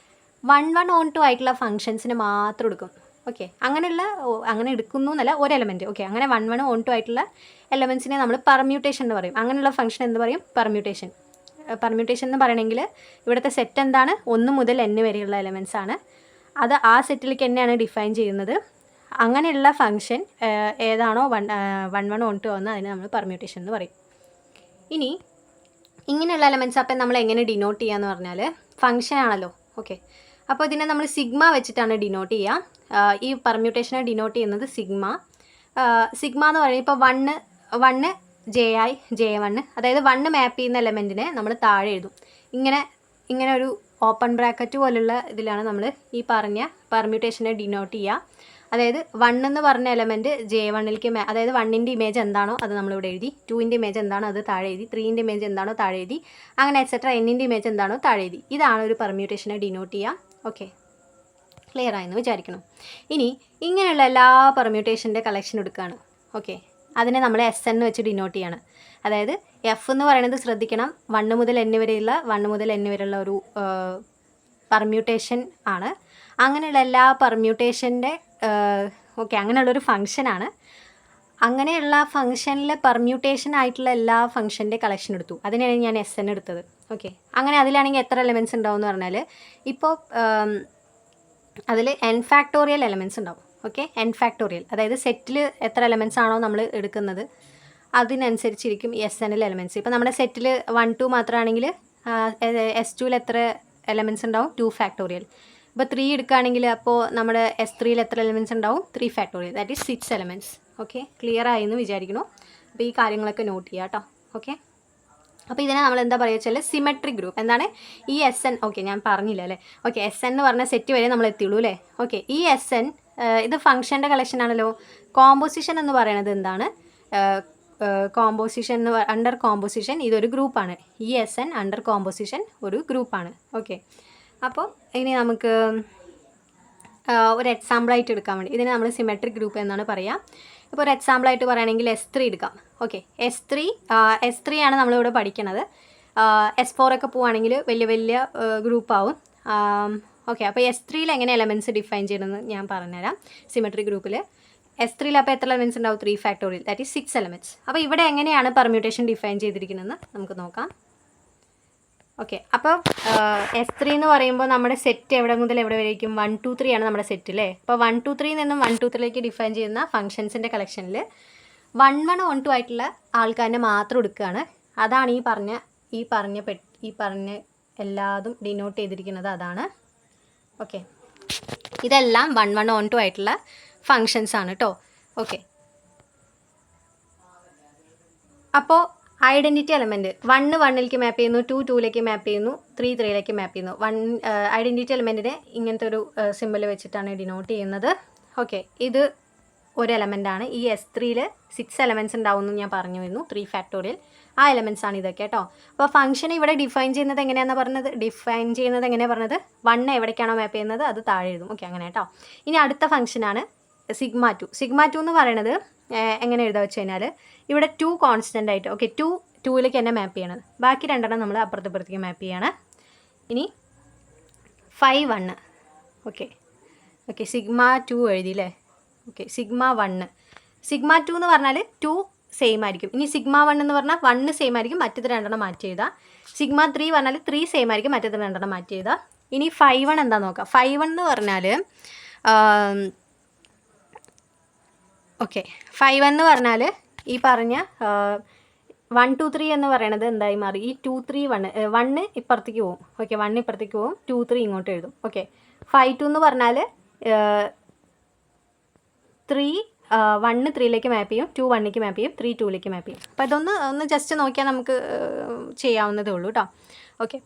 Speaker 1: 1 ഓൺ ടു ആയിട്ടുള്ള ഫംഗ്ഷൻസിന് മാത്രം എടുക്കും. ഓക്കെ, അങ്ങനെ എടുക്കുന്നു എന്നല്ല, ഒരു എലമെൻറ്റ്. ഓക്കെ, അങ്ങനെ 1 ഓൺ ടു ആയിട്ടുള്ള എലമെൻറ്റ്സിനെ നമ്മൾ പെർമ്യൂട്ടേഷൻ എന്ന് പറയും. അങ്ങനെയുള്ള ഫംഗ്ഷൻ എന്ത് പറയും? പെർമ്യൂട്ടേഷൻ. പെർമ്യൂട്ടേഷൻ എന്ന് പറയണമെങ്കിൽ ഇവിടുത്തെ സെറ്റ് എന്താണ്? 1 മുതൽ n വരെയുള്ള എലമെൻറ്റ്സ് ആണ്. അത് ആ സെറ്റിലേക്ക് തന്നെയാണ് ഡിഫൈൻ ചെയ്യുന്നത്. അങ്ങനെയുള്ള ഫംഗ്ഷൻ ഏതാണോ 1 ഓൺ ടു ആവുന്നത് അതിനെ നമ്മൾ പെർമ്യൂട്ടേഷൻ എന്ന് പറയും. ഇനി ഇങ്ങനെയുള്ള എലമെൻറ്റ്സ് അപ്പം നമ്മൾ എങ്ങനെ ഡിനോട്ട് ചെയ്യാന്ന് പറഞ്ഞാൽ, ഫംഗ്ഷൻ ആണല്ലോ. ഓക്കെ, അപ്പോൾ ഇതിനെ നമ്മൾ സിഗ്മ വെച്ചിട്ടാണ് ഡിനോട്ട് ചെയ്യുക. ഈ പെർമ്യൂട്ടേഷനെ ഡിനോട്ട് ചെയ്യുന്നത് സിഗ്മ എന്ന് പറയുന്നത് ഇപ്പോൾ 1 JI J1, അതായത് 1 മാപ്പ് ചെയ്യുന്ന എലമെൻറ്റിനെ നമ്മൾ താഴെ എഴുതും. ഇങ്ങനെ ഒരു ഓപ്പൺ ബ്രാക്കറ്റ് പോലുള്ള ഇതിലാണ് നമ്മൾ ഈ പറഞ്ഞ പെർമ്യൂട്ടേഷനെ ഡിനോട്ട് ചെയ്യുക. അതായത് 1 എന്ന് പറഞ്ഞ എലമെൻറ്റ് J1ലേക്ക് അതായത് 1ൻ്റെ ഇമേജ് എന്താണോ അത് നമ്മളിവിടെ എഴുതി, 2ൻ്റെ ഇമേജ് എന്താണോ അത് താഴെ എഴുതി, 3ൻ്റെ ഇമേജ് എന്താണോ താഴെ എഴുതി, അങ്ങനെ എക്സെട്ര n-ൻ്റെ ഇമേജ് എന്താണോ താഴെ എഴുതി. ഇതാണ് ഒരു പെർമ്യൂട്ടേഷനെ ഡിനോട്ട് ചെയ്യുക. ഓക്കെ, ക്ലിയർ ആയെന്ന് വിചാരിക്കണം. ഇനി ഇങ്ങനെയുള്ള എല്ലാ പെർമ്യൂട്ടേഷൻ്റെ കളക്ഷൻ എടുക്കുകയാണ്. ഓക്കെ, അതിനെ നമ്മൾ SN വെച്ച് ഡിനോട്ട് ചെയ്യാണ്. അതായത് F എന്ന് പറയുന്നത് ശ്രദ്ധിക്കണം, 1 മുതൽ n വരെയുള്ള ഒരു പെർമ്യൂട്ടേഷൻ ആണ്. അങ്ങനെയുള്ള എല്ലാ പെർമ്യൂട്ടേഷൻ്റെ അങ്ങനെയുള്ളൊരു ഫംഗ്ഷനാണ്. അങ്ങനെയുള്ള ഫംഗ്ഷനിൽ പെർമ്യൂട്ടേഷൻ ആയിട്ടുള്ള എല്ലാ ഫംഗ്ഷൻ്റെ കളക്ഷൻ എടുത്തു. അതിനാണ് ഞാൻ SN എടുത്തത്. ഓക്കെ, അങ്ങനെ അതിലാണെങ്കിൽ എത്ര എലമെൻറ്റ്സ് ഉണ്ടാവും എന്ന് പറഞ്ഞാൽ, ഇപ്പോൾ അതിൽ n ഫാക്ടോറിയൽ എലമെൻറ്റ്സ് ഉണ്ടാവും. ഓക്കെ, n ഫാക്ടോറിയൽ, അതായത് സെറ്റിൽ എത്ര എലമെൻറ്റ്സ് ആണോ നമ്മൾ എടുക്കുന്നത് അതിനനുസരിച്ചിരിക്കും SNൽ എലമെൻറ്റ്സ്. ഇപ്പോൾ നമ്മുടെ സെറ്റിൽ 1, 2 മാത്രമാണെങ്കിൽ S2ൽ എത്ര എലമെൻറ്റ്സ് ഉണ്ടാവും? 2 ഫാക്ടോറിയൽ. ഇപ്പോൾ 3 എടുക്കുകയാണെങ്കിൽ അപ്പോൾ നമ്മുടെ S3ൽ എത്ര എലമെൻറ്റ്സ് ഉണ്ടാവും? 3 factorial, that is 6 elements. Okay, clear ആയി എന്ന് വിചാരിക്കുന്നു. അപ്പോൾ ഈ കാര്യങ്ങളൊക്കെ നോട്ട് ചെയ്യുക കേട്ടോ. ഓക്കെ, അപ്പോൾ ഇതിനെ നമ്മൾ എന്താ പറയുക വെച്ചാൽ സിമെട്രിക് ഗ്രൂപ്പ്. എന്താണ് ഈ SN? ഓക്കെ, ഞാൻ പറഞ്ഞില്ല അല്ലേ. ഓക്കെ, SN എന്ന് പറഞ്ഞ സെറ്റ് വരെ നമ്മൾ എത്തിയുള്ളൂ അല്ലേ. ഓക്കെ, ഈ SN ഇത് ഫംഗ്ഷൻ്റെ കളക്ഷൻ ആണല്ലോ. കോമ്പോസിഷൻ എന്ന് പറയുന്നത് എന്താണ്? കോമ്പോസിഷൻ അണ്ടർ കോമ്പോസിഷൻ ഇതൊരു ഗ്രൂപ്പാണ്. ഈ SN അണ്ടർ കോമ്പോസിഷൻ ഒരു ഗ്രൂപ്പാണ്. ഓക്കെ, അപ്പോൾ ഇനി നമുക്ക് ഒരു എക്സാമ്പിളായിട്ട് എടുക്കാൻ വേണ്ടി ഇതിനെ നമ്മൾ സിമെട്രിക് ഗ്രൂപ്പ് എന്നാണ് പറയുക. ഇപ്പോൾ ഒരു എക്സാമ്പിളായിട്ട് പറയുകയാണെങ്കിൽ S3 എടുക്കാം. ഓക്കെ, S3 ആണ് നമ്മളിവിടെ പഠിക്കണത്. S4 ഒക്കെ പോവുകയാണെങ്കിൽ വലിയ ഗ്രൂപ്പാവും. ഓക്കെ, അപ്പോൾ S3ൽ എങ്ങനെ എലമെൻറ്റ്സ് ഡിഫൈൻ ചെയ്യണമെന്ന് ഞാൻ പറഞ്ഞുതരാം. സിമെട്രിക് ഗ്രൂപ്പിൽ S3ൽ അപ്പോൾ എത്ര എലമെൻറ്റ്സ് ഉണ്ടാവും? 3 ഫാക്ടോറിയൽ, ദാറ്റ് ഈസ് 6 എലമെൻറ്റ്സ്. അപ്പോൾ ഇവിടെ എങ്ങനെയാണ് പെർമ്യൂട്ടേഷൻ ഡിഫൈൻ ചെയ്തിരിക്കുന്നതെന്ന് നമുക്ക് നോക്കാം. ഓക്കെ, അപ്പോൾ S3 എന്ന് പറയുമ്പോൾ നമ്മുടെ സെറ്റ് എവിടെ മുതൽ എവിടെ വരേക്കും? 1, 2, 3 ആണ് നമ്മുടെ സെറ്റ് അല്ലേ. അപ്പോൾ 1, 2, 3 നിന്നും 1, 2, 3ലേക്ക് ഡിഫൈൻ ചെയ്യുന്ന ഫംഗ്ഷൻസിൻ്റെ കളക്ഷനിൽ 1, 1 2 ആയിട്ടുള്ള ആൾക്കാരെ മാത്രം എടുക്കുകയാണ്. അതാണ് ഈ പറഞ്ഞ എല്ലാതും ഡിനോട്ട് ചെയ്തിരിക്കുന്നത്. അതാണ്. ഓക്കെ. ഇതെല്ലാം 1 1 on 2 ആയിട്ടുള്ള ഫങ്ഷൻസ് ആണ് കേട്ടോ. ഓക്കെ, അപ്പോൾ ഐഡൻറ്റിറ്റി എലമെൻറ്റ് 1 1ലേക്ക് മാപ്പ് ചെയ്യുന്നു, 2 2ലേക്ക് മാപ്പ് ചെയ്യുന്നു, 3 3ലേക്ക് മാപ്പ് ചെയ്യുന്നു. ഐഡൻറ്റിറ്റി എലമെൻറ്റിനെ ഇങ്ങനത്തെ ഒരു സിമ്പിൾ വെച്ചിട്ടാണ് ഡിനോട്ട് ചെയ്യുന്നത്. ഓക്കെ, ഇത് ഒരു എലമെൻ്റാണ്. ഈ S3യിൽ 6 എലമെൻറ്റ്സ് ഉണ്ടാവുമെന്ന് ഞാൻ പറഞ്ഞു വരുന്നു, 3 ഫാക്ടോറിയൽ. ആ എലമെൻറ്റ്സ് ആണ് ഇതൊക്കെ കേട്ടോ. അപ്പോൾ ഫംഗ്ഷൻ ഇവിടെ ഡിഫൈൻ ചെയ്യുന്നത് എങ്ങനെയാണെന്ന് പറഞ്ഞത്, എങ്ങനെയാണ് പറഞ്ഞത്, 1 എവിടേക്കാണോ മാപ്പ് ചെയ്യുന്നത് അത് താഴെ എഴുതും. ഓക്കെ, അങ്ങനെ കേട്ടോ. ഇനി അടുത്ത ഫംഗ്ഷനാണ് സിഗ്മ 2. സിഗ്മ 2 എന്ന് പറയുന്നത് എങ്ങനെ എഴുതാ വെച്ച് കഴിഞ്ഞാൽ, ഇവിടെ 2 കോൺസ്റ്റൻ്റ് ആയിട്ട്, ഓക്കെ, 2ലേക്ക് തന്നെ മാപ്പ് ചെയ്യണത്, ബാക്കി 2 നമ്മൾ അപ്പുറത്തേക്ക് മാപ്പ് ചെയ്യാണ്. ഇനി 5 1. ഓക്കെ സിഗ്മ 2 എഴുതിയില്ലേ. Okay, sigma 1. സിഗ്മ 2 എന്ന് പറഞ്ഞാൽ 2 സെയിം ആയിരിക്കും. ഇനി സിഗ്മ 1 എന്ന് പറഞ്ഞാൽ 1 സെയിം ആയിരിക്കും, മറ്റേത് 2 മാറ്റി എഴുതാം. സിഗ്മ 3 പറഞ്ഞാൽ 3 സെയിം ആയിരിക്കും, മറ്റേത് 2 മാറ്റി എഴുതാം. ഇനി 5 1 എന്താ നോക്കാം. 5 1 എന്ന് പറഞ്ഞാൽ ഓക്കെ, 5 1 എന്ന് പറഞ്ഞാൽ ഈ പറഞ്ഞ 1 2 3 എന്ന് പറയണത് എന്തായി മാറി, ഈ 2 3 1 ഇപ്പുറത്തേക്ക് പോകും. ഓക്കെ, 1 ഇപ്പുറത്തേക്ക് പോകും, 2 3 ഇങ്ങോട്ട് എഴുതും. ഓക്കെ, 5 2 എന്ന് പറഞ്ഞാൽ 3 1 3ലേക്ക് മാപ്പ് ചെയ്യും, 2 1ലേക്ക് മാപ്പ് ചെയ്യും, 3 2ലേക്ക് മാപ്പ് ചെയ്യും. അപ്പോൾ ഇതൊന്ന് ജസ്റ്റ് നോക്കിയാൽ നമുക്ക് ചെയ്യാവുന്നതേ ഉള്ളൂ കേട്ടോ. ഓക്കെ,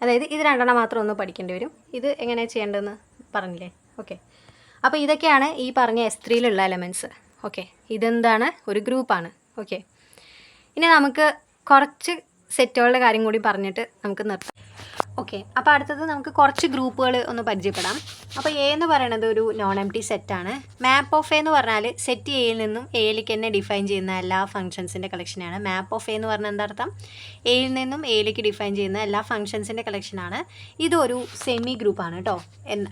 Speaker 1: അതായത് ഇത് 2 മാത്രം ഒന്ന് പഠിക്കേണ്ടി വരും. ഇത് എങ്ങനെയാണ് ചെയ്യേണ്ടതെന്ന് പറഞ്ഞില്ലേ. ഓക്കെ, അപ്പോൾ ഇതൊക്കെയാണ് ഈ പറഞ്ഞ S3യിലുള്ള എലമെൻറ്റ്സ്. ഓക്കെ, ഇതെന്താണ്, ഒരു ഗ്രൂപ്പാണ്. ഓക്കെ, ഇനി നമുക്ക് കുറച്ച് സെറ്റുകളുടെ കാര്യം കൂടി പറഞ്ഞിട്ട് നമുക്ക് നിർത്താം. ഓക്കെ, അപ്പോൾ അടുത്തത് നമുക്ക് കുറച്ച് ഗ്രൂപ്പുകൾ ഒന്ന് പരിചയപ്പെടാം. അപ്പോൾ എ എന്ന് പറയുന്നത് ഒരു നോൺ എംപ്റ്റി സെറ്റാണ്. മാപ്പ് ഓഫ് എ എന്ന് പറഞ്ഞാൽ സെറ്റ് എയിൽ നിന്നും എയിലേക്ക് തന്നെ ഡിഫൈൻ ചെയ്യുന്ന എല്ലാ ഫംഗ്ഷൻസിൻ്റെ കളക്ഷനാണ്. മാപ്പ് ഓഫ് എ എന്ന് പറഞ്ഞാൽ എന്താ അർത്ഥം, എയിൽ നിന്നും എയിലേക്ക് ഡിഫൈൻ ചെയ്യുന്ന എല്ലാ ഫംഗ്ഷൻസിൻ്റെ കളക്ഷനാണ്. ഇതൊരു സെമി ഗ്രൂപ്പാണ് കേട്ടോ,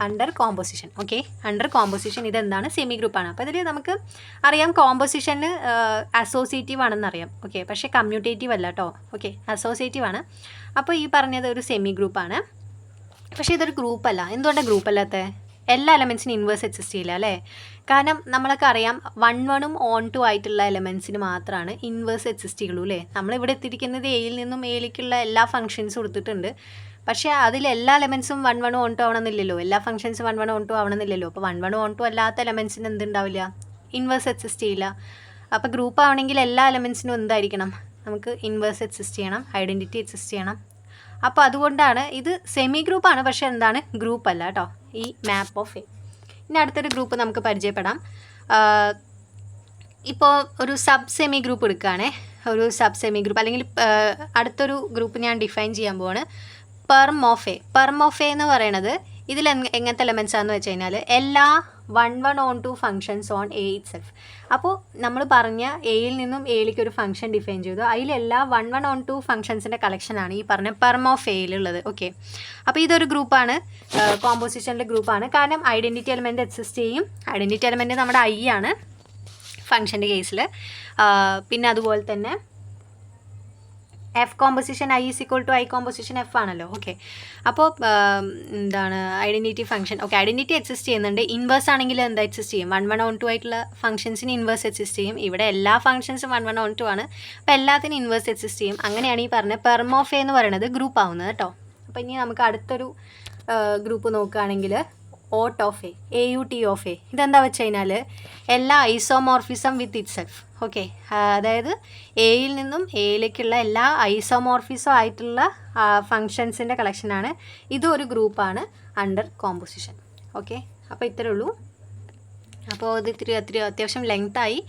Speaker 1: under composition. Okay, under composition ഇതെന്താണ്, സെമി ഗ്രൂപ്പാണ്. അപ്പോൾ ഇതിൽ നമുക്ക് അറിയാം കോമ്പോസിഷന് അസോസിയേറ്റീവ് ആണെന്നറിയാം. ഓക്കെ, പക്ഷേ കമ്മ്യൂട്ടേറ്റീവ് അല്ല കേട്ടോ. ഓക്കെ, അസോസിയേറ്റീവ് ആണ്. അപ്പോൾ ഈ പറഞ്ഞത് ഒരു സെമി ഗ്രൂപ്പാണ്. പക്ഷേ ഇതൊരു ഗ്രൂപ്പല്ല. എന്തുകൊണ്ടാണ് ഗ്രൂപ്പ് അല്ലാത്തത്? എല്ലാ എലമെൻറ്റ്സിനും ഇൻവേഴ്സ് എക്സിസ്റ്റ് ചെയ്യില്ല അല്ലേ. കാരണം നമ്മളൊക്കെ അറിയാം 1 1 on 2 ആയിട്ടുള്ള എലമെൻറ്റ്സിന് മാത്രമാണ് ഇൻവേഴ്സ് എക്സിസ്റ്റ് ചെയ്യുള്ളൂ അല്ലേ. നമ്മളിവിടെ എത്തിയിരിക്കുന്നത് എയിൽ നിന്നും എയിലേക്കുള്ള എല്ലാ ഫംഗ്ഷൻസും കൊടുത്തിട്ടുണ്ട്. പക്ഷേ അതിൽ എല്ലാ എലമെൻറ്റ്സും 1 1 on 2 ആവണമെന്നില്ലല്ലോ, എല്ലാ ഫംഗ്ഷൻസും 1 1 on 2 ആവണമെന്നില്ലല്ലോ. അപ്പോൾ 1 1 on 2 അല്ലാത്ത എലമെൻറ്റ്സിന് എന്തുണ്ടാവില്ല, ഇൻവേഴ്സ് എക്സിസ്റ്റ് ചെയ്യില്ല. അപ്പോൾ ഗ്രൂപ്പ് ആവണമെങ്കിൽ എല്ലാ എലമെൻറ്റ്സിനും എന്തായിരിക്കണം, നമുക്ക് ഇൻവേഴ്സ് എക്സിസ്റ്റ് ചെയ്യണം, ഐഡൻറ്റിറ്റി എക്സിസ്റ്റ് ചെയ്യണം. അപ്പോൾ അതുകൊണ്ടാണ് ഇത് സെമി ഗ്രൂപ്പാണ്, പക്ഷേ എന്താണ്, ഗ്രൂപ്പ് അല്ല കേട്ടോ, ഈ മാപ്പ് ഓഫ് എ. ഇനി അടുത്തൊരു ഗ്രൂപ്പ് നമുക്ക് പരിചയപ്പെടാം. ഇപ്പോൾ ഒരു സബ് സെമി ഗ്രൂപ്പ് എടുക്കുകയാണേ, ഒരു സബ് സെമി ഗ്രൂപ്പ് അല്ലെങ്കിൽ അടുത്തൊരു ഗ്രൂപ്പ് ഞാൻ ഡിഫൈൻ ചെയ്യാൻ പോവാണ്, Perm of A. Perm of A എന്ന് പറയുന്നത് ഇതിൽ എങ്ങനത്തെ എലമെൻറ്റ്സ് ആണെന്ന് വെച്ച് കഴിഞ്ഞാൽ എല്ലാ 1 1 on 2 functions on A it self. അപ്പോൾ നമ്മൾ പറഞ്ഞ എയിൽ നിന്നും എയിലേക്ക് ഒരു ഫംഗ്ഷൻ ഡിഫൈൻ ചെയ്തു, അതിലെല്ലാ 1 1 on 2 ഫംഗ്ഷൻസിൻ്റെ കളക്ഷനാണ് ഈ പറഞ്ഞ പെർം ഓഫ് എയിലുള്ളത്. ഓക്കെ, അപ്പോൾ ഇതൊരു ഗ്രൂപ്പാണ്, കോമ്പോസിഷനിലെ ഗ്രൂപ്പാണ്. കാരണം ഐഡൻറ്റിറ്റി എലമെൻറ്റ് എക്സിസ്റ്റ് ചെയ്യും. ഐഡൻറ്റിറ്റി എലമെൻറ്റ് നമ്മുടെ ഐ ആണ് ഫംഗ്ഷൻ്റെ കേസിൽ. പിന്നെ അതുപോലെ തന്നെ F composition I is equal to I composition F ആണല്ലോ. ഓക്കെ, അപ്പോൾ എന്താണ് identity function. Okay, identity exist ചെയ്യുന്നുണ്ട്. ഇൻവേഴ്സ് ആണെങ്കിൽ എന്താ എക്സിസ്റ്റ് ചെയ്യും, 1 1 on 2 ആയിട്ടുള്ള ഫംഗ്ഷൻസിന് ഇൻവേഴ്സ് എക്സിസ്റ്റ് ചെയ്യും. ഇവിടെ എല്ലാ ഫംഗ്ഷൻസും 1 1 on 2 ആണ്, അപ്പോൾ എല്ലാത്തിനും ഇൻവേഴ്സ് എക്സിസ്റ്റ് ചെയ്യും. അങ്ങനെയാണ് ഈ പറഞ്ഞ പെർം ഓഫ് എ എന്ന് പറയുന്നത് ഗ്രൂപ്പ് ആവുന്നത് കേട്ടോ. അപ്പോൾ ഇനി നമുക്ക് അടുത്തൊരു ഗ്രൂപ്പ് നോക്കുകയാണെങ്കിൽ aut of A, AUT of A. ഇതെന്താ വെച്ച് കഴിഞ്ഞാൽ എല്ലാ isomorphism with itself. Okay, അതായത് എയിൽ നിന്നും എയിലേക്കുള്ള എല്ലാ ഐസോമോർഫിസം ആയിട്ടുള്ള ഫങ്ഷൻസിൻ്റെ കളക്ഷനാണ്. ഇതും ഒരു ഗ്രൂപ്പാണ് അണ്ടർ കോമ്പോസിഷൻ. ഓക്കെ, അപ്പോൾ ഇത്രയേ ഉള്ളൂ. അപ്പോൾ ഇത് ഇത്തിരി അത്യാവശ്യം ലെങ്തായി,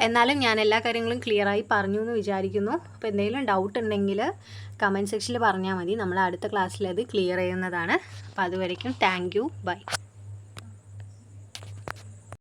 Speaker 1: എന്നാലും ഞാൻ എല്ലാ കാര്യങ്ങളും ക്ലിയറായി പറഞ്ഞു എന്ന് വിചാരിക്കുന്നു. അപ്പോൾ എന്തെങ്കിലും ഡൗട്ട് ഉണ്ടെങ്കിൽ കമൻറ്റ് സെക്ഷനിൽ പറഞ്ഞാൽ മതി, നമ്മൾ അടുത്ത ക്ലാസ്സിൽ അത് ക്ലിയർ ചെയ്യുന്നതാണ്. അപ്പോൾ അതുവരയ്ക്കും താങ്ക് യു, ബൈ.